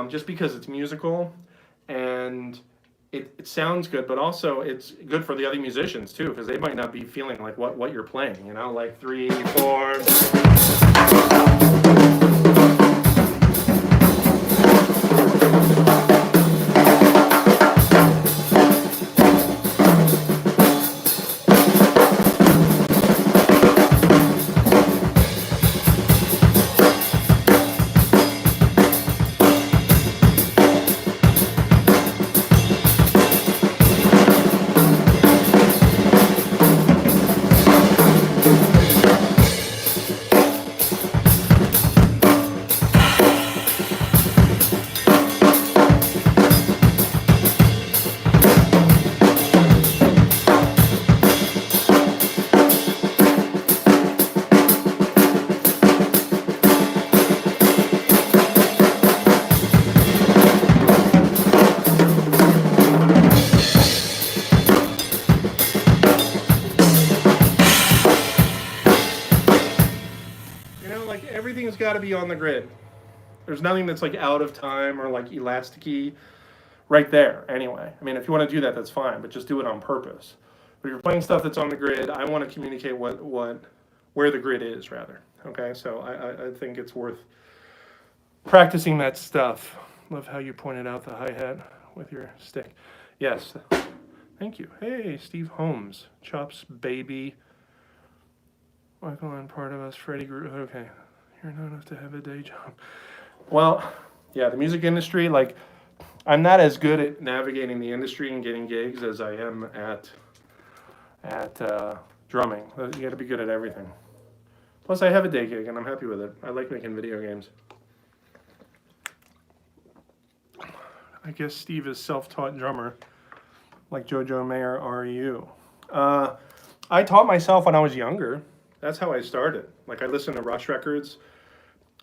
Just because it's musical and it sounds good, but also it's good for the other musicians too, because they might not be feeling like what you're playing. Like 3, 4. Like everything's got to be on the grid. There's nothing that's like out of time or like elasticy right there anyway. I mean, if you want to do that, that's fine, but just do it on purpose. But if you're playing stuff that's on the grid, I want to communicate where the grid is, rather. Okay, so I think it's worth practicing that stuff. Love how you pointed out the hi-hat with your stick. Yes, thank you. Hey, Steve Holmes, Chops Baby. Weckl and part of us, Freddie Group. Okay, you're not enough to have a day job. Well, yeah, the music industry, like, I'm not as good at navigating the industry and getting gigs as I am at drumming. You got to be good at everything. Plus, I have a day gig, and I'm happy with it. I like making video games. I guess Steve is self-taught drummer, like JoJo Mayer, are you? I taught myself when I was younger. That's how I started. Like, I listened to Rush records.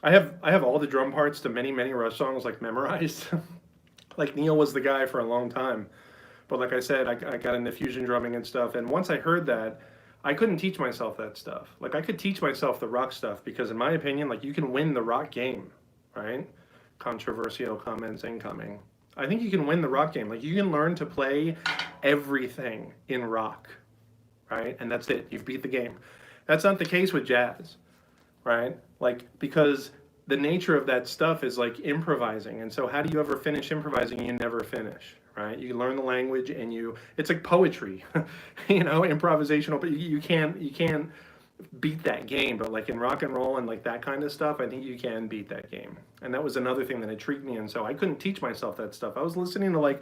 I have all the drum parts to many Rush songs like memorized. Like Neil was the guy for a long time. But like I said, I got into fusion drumming and stuff. And once I heard that, I couldn't teach myself that stuff. Like I could teach myself the rock stuff because in my opinion, like you can win the rock game, right? Controversial comments incoming. I think you can win the rock game. Like you can learn to play everything in rock, right? And that's it. You've beat the game. That's not the case with jazz, right? Like, because the nature of that stuff is like improvising. And so how do you ever finish improvising? You never finish, right? You learn the language and it's like poetry, improvisational, but you can't beat that game. But like in rock and roll and like that kind of stuff, I think you can beat that game. And that was another thing that intrigued me. And so I couldn't teach myself that stuff. I was listening to like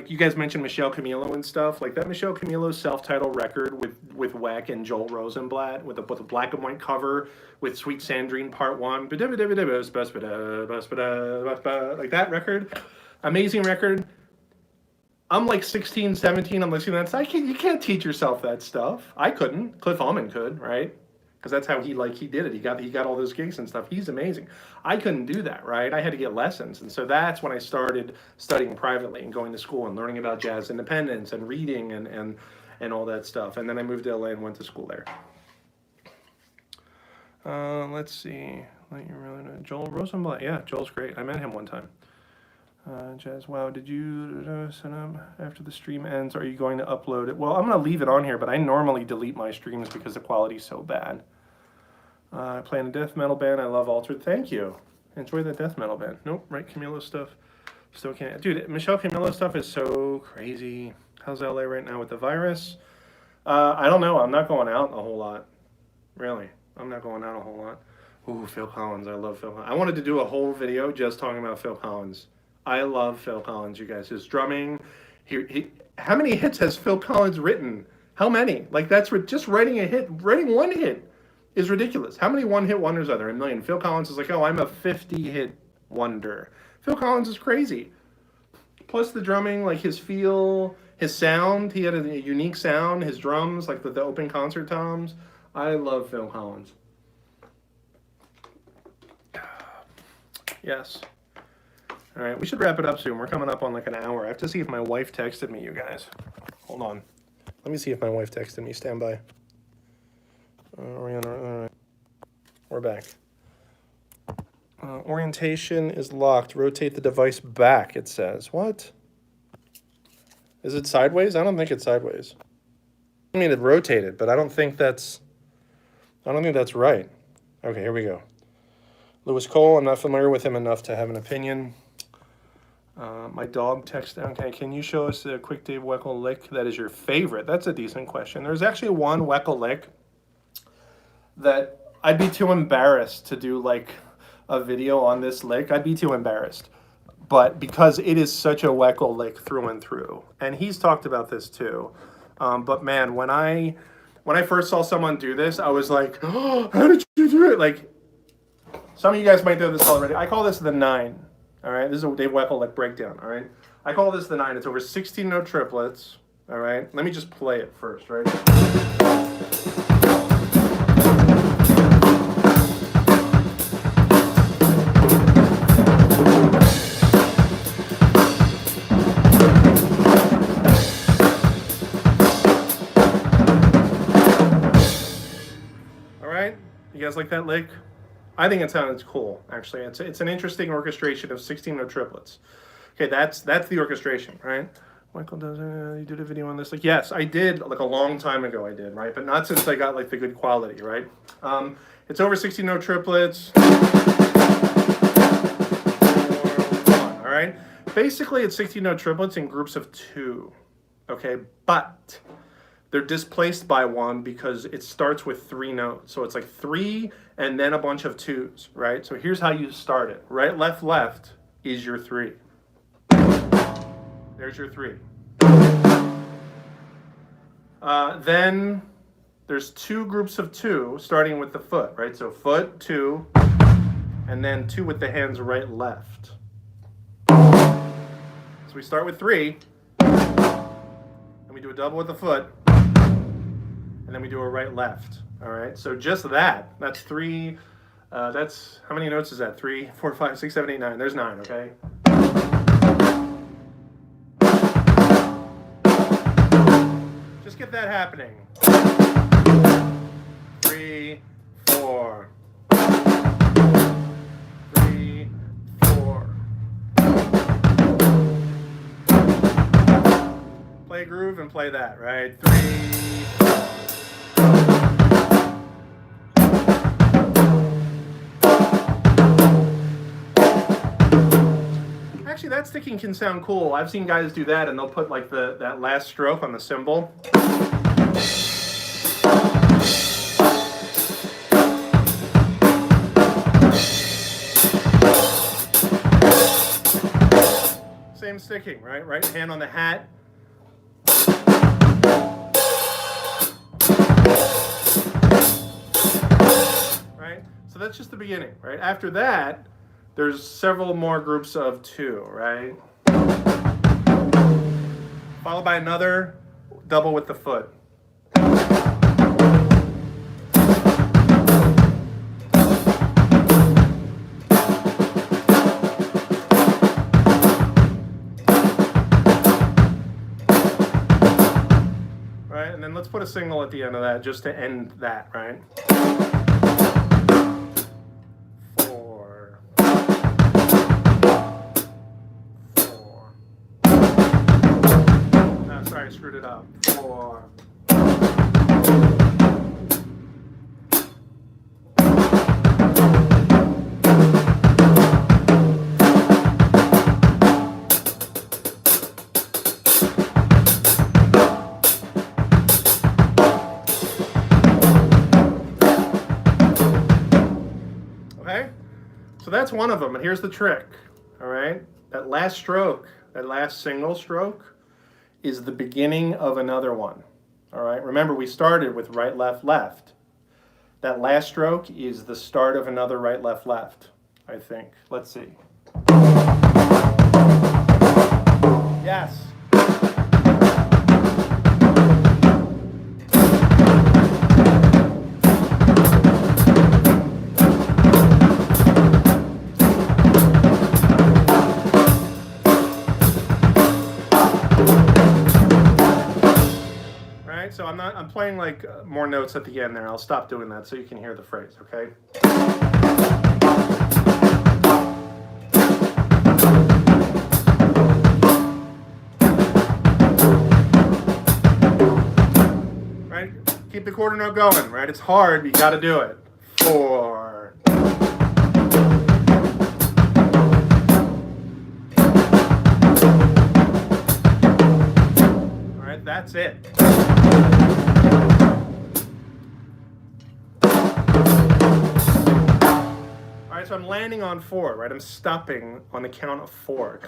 you guys mentioned Michelle Camilo and stuff, like that Michelle Camilo self-titled record with Weckl and Joel Rosenblatt with a black and white cover with Sweet Sandrine Part 1, like that record, amazing record. I'm like 16, 17, I'm listening to that. You can't teach yourself that stuff. I couldn't. Cliff Allman could, right? Because that's how he did it. He got all those gigs and stuff. He's amazing. I couldn't do that, right? I had to get lessons. And so that's when I started studying privately and going to school and learning about jazz independence and reading and all that stuff. And then I moved to LA and went to school there. Let's see. Like you really know Joel Rosenblatt. Yeah, Joel's great. I met him one time. Jazz, wow, did you send them after the stream ends? Are you going to upload it? Well, I'm going to leave it on here, but I normally delete my streams because the quality's so bad. I play in a death metal band. I love Altered. Thank you. Enjoy the death metal band. Nope, right, Camilo stuff. Still can't. Dude, Michelle Camilo stuff is so crazy. How's LA right now with the virus? I don't know. I'm not going out a whole lot. Really. I'm not going out a whole lot. Ooh, Phil Collins. I love Phil Collins. I wanted to do a whole video just talking about Phil Collins. I love Phil Collins, you guys. His drumming. How many hits has Phil Collins written? How many? Like, that's just writing a hit. Writing one hit is ridiculous. How many one-hit wonders are there? A million. Phil Collins is like, oh, I'm a 50-hit wonder. Phil Collins is crazy. Plus the drumming, like his feel, his sound. He had a unique sound. His drums, like the open concert toms. I love Phil Collins. Yes. All right, we should wrap it up soon. We're coming up on like an hour. I have to see if my wife texted me, you guys. Hold on. Let me see if my wife texted me. Stand by. All right. We're back. Orientation is locked. Rotate the device back, it says. What? Is it sideways? I don't think it's sideways. I mean, it rotated, but I don't think that's right. Okay, here we go. Lewis Cole, I'm not familiar with him enough to have an opinion. My dog texted, okay, can you show us a quick Dave Weckl lick that is your favorite? That's a decent question. There's actually one Weckl lick that I'd be too embarrassed to do like a video on this lick. I'd be too embarrassed. But because it is such a Weckl lick through and through. And he's talked about this too. But man, when I first saw someone do this, I was like, oh, how did you do it? Like, some of you guys might know this already. I call this the 9. All right, this is a Dave Weckl lick breakdown. All right, I call this the 9. It's over 16 note triplets. All right, let me just play it first, right? All right, you guys like that lick? I think it sounds cool, actually. It's an interesting orchestration of 16-note triplets. Okay, that's the orchestration, right? Michael does, you did a video on this? Like, yes, I did, like a long time ago I did, right? But not since I got like the good quality, right? It's over 16-note triplets. 4, 1, all right? Basically, it's 16-note triplets in groups of 2, okay? But they're displaced by 1 because it starts with 3 notes. So it's like 3 and then a bunch of 2s, right? So here's how you start it. Right, left, left is your 3. There's your 3. Then there's 2 groups of 2 starting with the foot, right? So foot, 2, and then 2 with the hands right, left. So we start with 3, and we do a double with the foot, and then we do a right, left. All right, so just that's 3. That's, how many notes is that? 3, 4, 5, 6, 7, 8, 9. There's 9, okay? Just get that happening. 3, 4. 3, 4. Play a groove and play that, right? 3, 4. Actually, that sticking can sound cool. I've seen guys do that, and they'll put like that last stroke on the cymbal. Same sticking, right? Right hand on the hat. Right? So that's just the beginning, right? After that, there's several more groups of 2, right? Followed by another double with the foot. Right, and then let's put a signal at the end of that just to end that, right? I screwed it up. 4. So that's one of them, and here's the trick, all right? That last stroke, that last single stroke, is the beginning of another one, all right? Remember, we started with right, left, left. That last stroke is the start of another right, left, left, I think. Let's see. Yes. So I'm playing like more notes at the end there. I'll stop doing that so you can hear the phrase, okay? Right? Keep the quarter note going, right? It's hard, but you got to do it. 4. All right, that's it. All right, so I'm landing on 4, right? I'm stopping on the count of 4.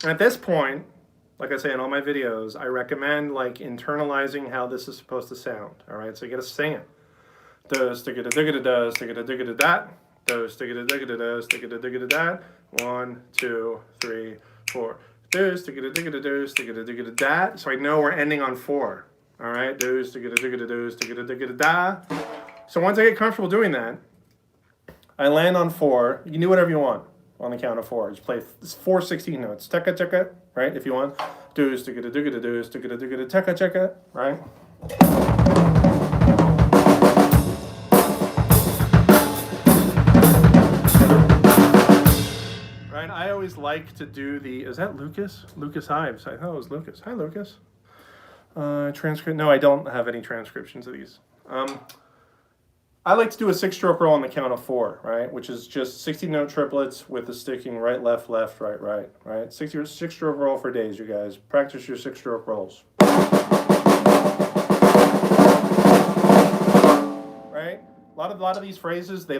And at this point, like I say in all my videos, I recommend like internalizing how this is supposed to sound. All right, so you got to sing it. Do stick it a dig it a da stick it a dig it a dat. Do stick it a dig it a da stick it a dig it a dat. 1, 2, 3, 4. Do stick it a dig it a do stick it a dig it a dat. So I know we're ending on 4. All right, do stick it a dig it a do stick it a dig it a da. So once I get comfortable doing that, I land on 4. You can do whatever you want on the count of 4. Just play 4 16 notes. Teka teka, right? If you want. Do stick it a dig it a do stick it a dig it a teka teka, right? Right. I always like to do the. Is that Lucas? Lucas Ives. I thought it was Lucas. Hi, Lucas. Transcript. No, I don't have any transcriptions of these. I like to do a 6-stroke roll on the count of 4, right? Which is just 60-note triplets with the sticking right, left, left, right, right, right? 6-stroke roll for days, you guys. Practice your 6-stroke rolls. Right? A lot of these phrases, they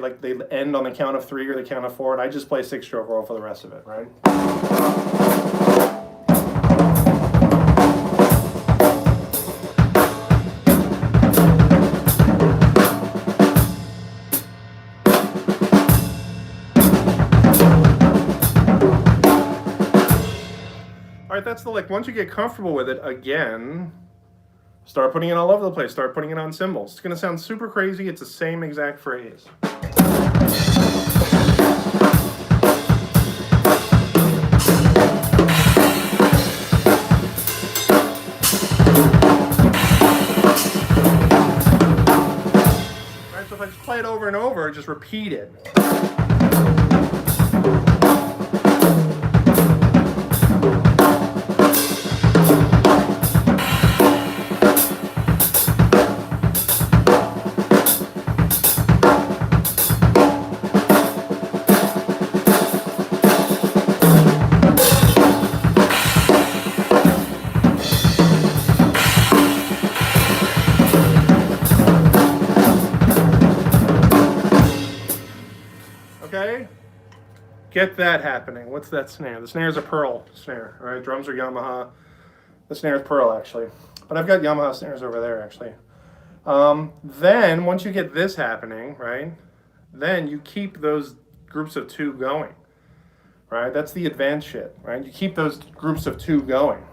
end on the count of 3 or the count of 4, and I just play 6-stroke roll for the rest of it, right? All right, that's the once you get comfortable with it, again, start putting it all over the place. Start putting it on cymbals. It's going to sound super crazy. It's the same exact phrase. All right, so if I just play it over and over, just repeat it. Okay? Get that happening. What's that snare? The snare is a Pearl snare. All right, drums are Yamaha. The snare is Pearl, actually. But I've got Yamaha snares over there, actually. Then, once you get this happening, right, then you keep those groups of 2 going. Right? That's the advanced shit, right? You keep those groups of 2 going.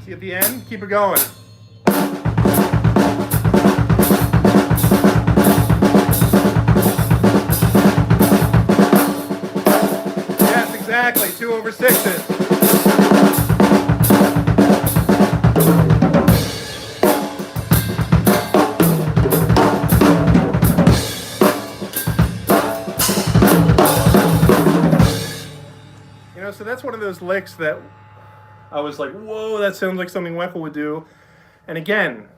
See, at the end, keep it going. Exactly, 2 over 6s. You know, so that's one of those licks that I was like, whoa, that sounds like something Weckl would do. And again,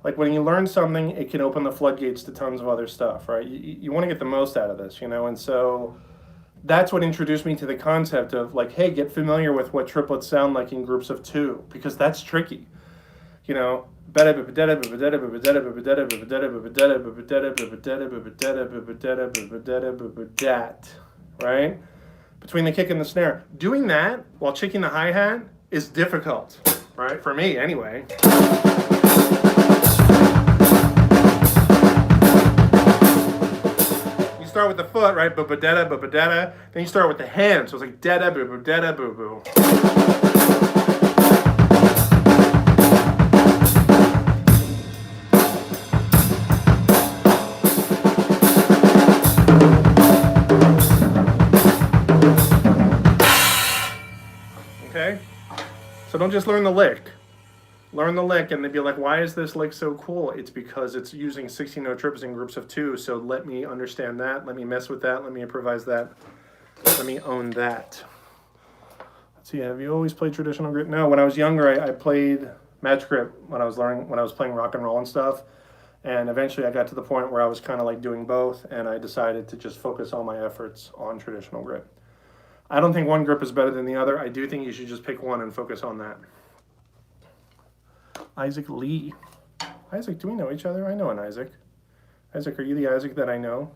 Like when you learn something, it can open the floodgates to tons of other stuff, right? You want to get the most out of this, you know? And so that's what introduced me to the concept of like, hey, get familiar with what triplets sound like in groups of two, because that's tricky, you know? Right? Between the kick and the snare. Doing that while kicking the hi-hat is difficult, right? For me, anyway. You start with the foot, right? Ba-ba-da-da, ba-ba-da-da. Then you start with the hand. So it's like da-da, boo-boo, boo-boo. Okay? So don't just learn the lick. Learn the lick and they'd be like, why is this lick so cool? It's because it's using 16-note triplets in groups of two. So let me understand that. Let me mess with that. Let me improvise that. Let me own that. Let's see, have you always played traditional grip? No, when I was younger, I played match grip when I was playing rock and roll and stuff. And eventually I got to the point where I was kind of like doing both, and I decided to just focus all my efforts on traditional grip. I don't think one grip is better than the other. I do think you should just pick one and focus on that. Isaac Lee. Isaac, do we know each other? I know an Isaac. Isaac, are you the Isaac that I know?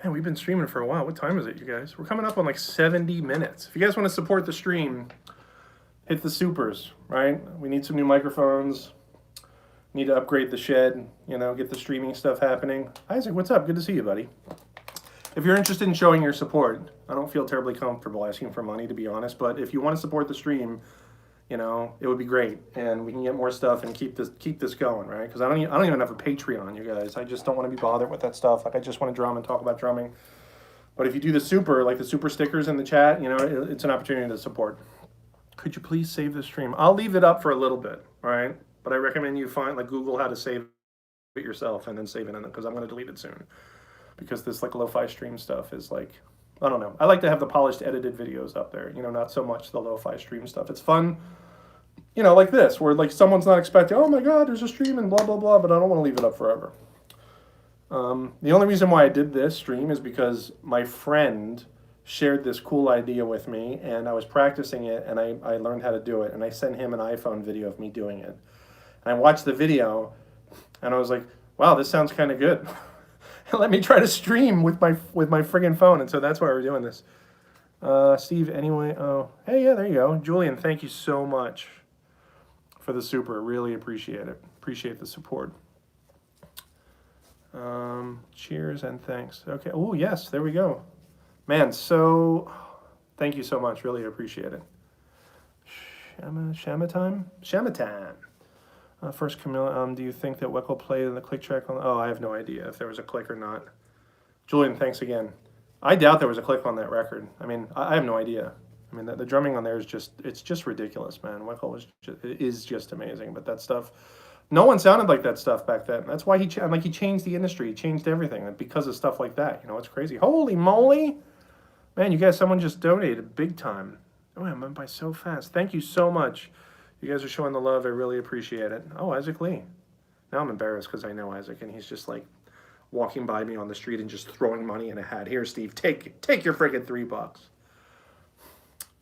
Man, we've been streaming for a while. What time is it, you guys? We're coming up on like 70 minutes. If you guys want to support the stream, hit the supers, right? We need some new microphones. Need to upgrade the shed, you know, get the streaming stuff happening. Isaac, what's up? Good to see you, buddy. If you're interested in showing your support, I don't feel terribly comfortable asking for money, to be honest, but if you want to support the stream, you know, it would be great, and we can get more stuff and keep this going, right? Because I don't even have a Patreon, you guys. I just don't want to be bothered with that stuff. Like, I just want to drum and talk about drumming. But if you do the super, like the super stickers in the chat, you know, it's an opportunity to support. Could you please save the stream? I'll leave it up for a little bit, all right? But I recommend you find, like, Google how to save it yourself and then save it in it, because I'm going to delete it soon. Because this, like, lo-fi stream stuff is, like, I don't know. I like to have the polished, edited videos up there, you know, not so much the lo-fi stream stuff. It's fun, you know, like this, where, like, someone's not expecting, oh, my God, there's a stream and blah, blah, blah, but I don't want to leave it up forever. The only reason why I did this stream is because my friend shared this cool idea with me, and I was practicing it, and I learned how to do it, and I sent him an iPhone video of me doing it. And I watched the video, and I was like, wow, this sounds kind of good. Let me try to stream with my friggin' phone, and so that's why we're doing this. Steve, anyway, oh, hey, yeah, there you go. Julian, thank you so much for the super. Really appreciate it. Appreciate the support. Cheers and thanks. Okay, oh, yes, there we go. Man, so thank you so much. Really appreciate it. Shama time? First, Camilla, do you think that Weckl played in the click track? Oh, I have no idea if there was a click or not. Julian, thanks again. I doubt there was a click on that record. I mean, I have no idea. I mean, the drumming on there is it's just ridiculous, man. Weckl is just amazing. But that stuff, no one sounded like that stuff back then. That's why he changed the industry. He changed everything because of stuff like that. You know, it's crazy. Holy moly. Man, you guys, someone just donated big time. Oh, I went by so fast. Thank you so much. You guys are showing the love. I really appreciate it. Oh, Isaac Lee. Now I'm embarrassed because I know Isaac, and he's just like walking by me on the street and just throwing money in a hat. Here, Steve, take your friggin' $3.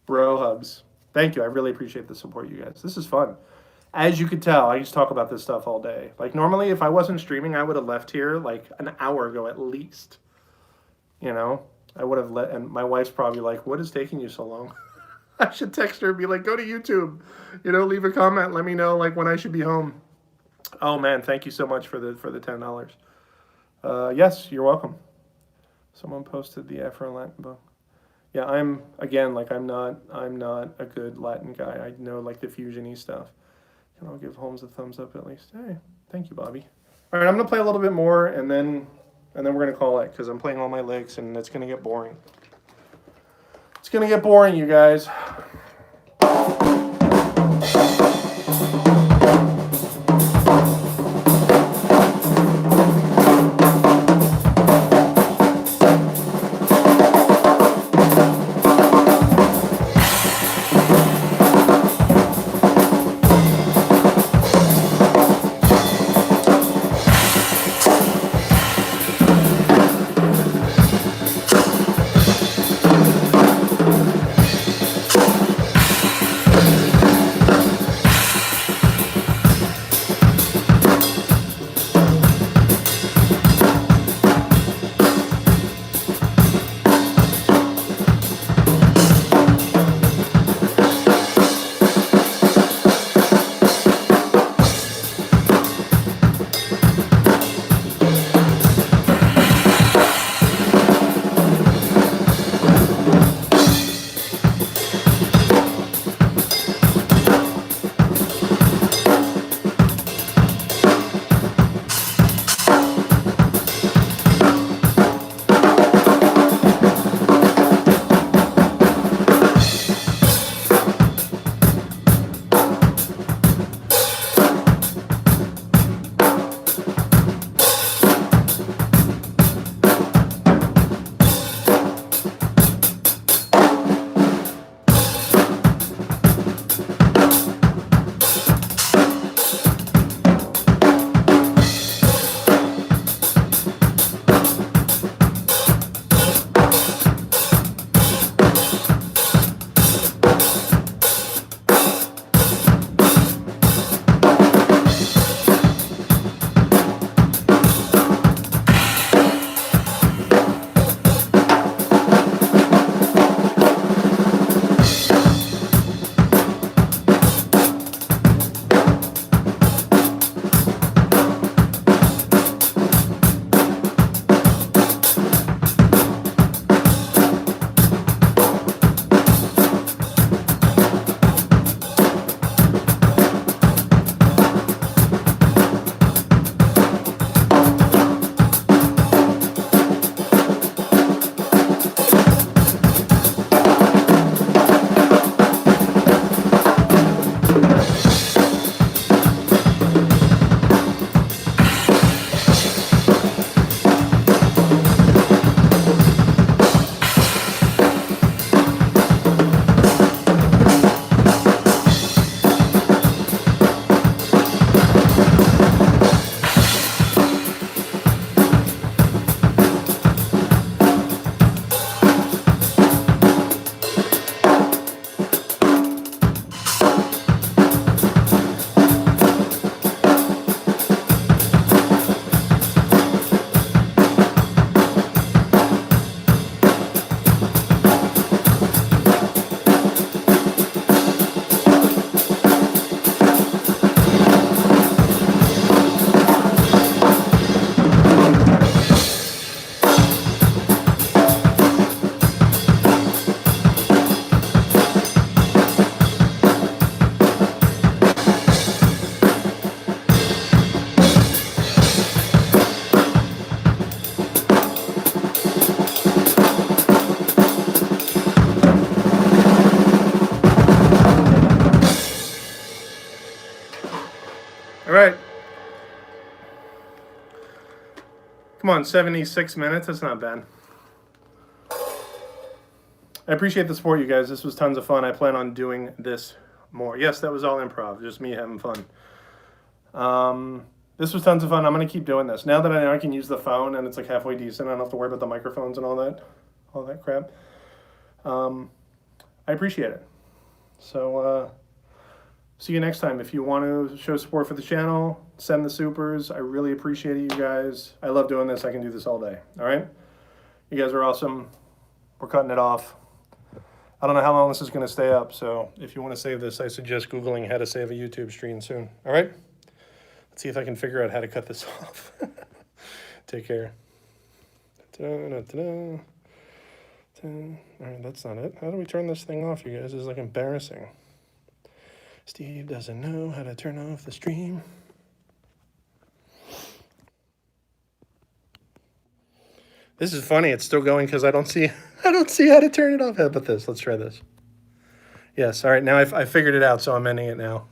Bro hugs. Thank you. I really appreciate the support, you guys. This is fun. As you could tell, I used to talk about this stuff all day. Like, normally, if I wasn't streaming, I would have left here like an hour ago at least. You know? I would have and my wife's probably like, what is taking you so long? I should text her and be like, go to YouTube, you know, leave a comment, let me know like when I should be home. Oh man, thank you so much for the $10. Yes, you're welcome. Someone posted the Afro Latin book. Yeah, I'm not a good Latin guy. I know like the fusion-y stuff. And I'll give Holmes a thumbs up at least. Hey, thank you, Bobby. All right, I'm gonna play a little bit more and then we're gonna call it because I'm playing all my licks and it's gonna get boring. It's gonna get boring, you guys. Come on, 76 minutes. That's not bad. I appreciate the support, you guys. This was tons of fun. I plan on doing this more. Yes, that was all improv. Just me having fun. This was tons of fun. I'm going to keep doing this. Now that I know I can use the phone and it's like halfway decent, I don't have to worry about the microphones and all that crap. I appreciate it. So, see you next time. If you want to show support for the channel, send the supers. I really appreciate it, you guys. I love doing this. I can do this all day. All right? You guys are awesome. We're cutting it off. I don't know how long this is going to stay up, so if you want to save this, I suggest Googling how to save a YouTube stream soon. All right? Let's see if I can figure out how to cut this off. Take care. All right, that's not it. How do we turn this thing off, you guys? This is like embarrassing. Steve doesn't know how to turn off the stream. This is funny. It's still going because I don't see how to turn it off. How about this? Let's try this. Yes. All right. Now I figured it out, so I'm ending it now.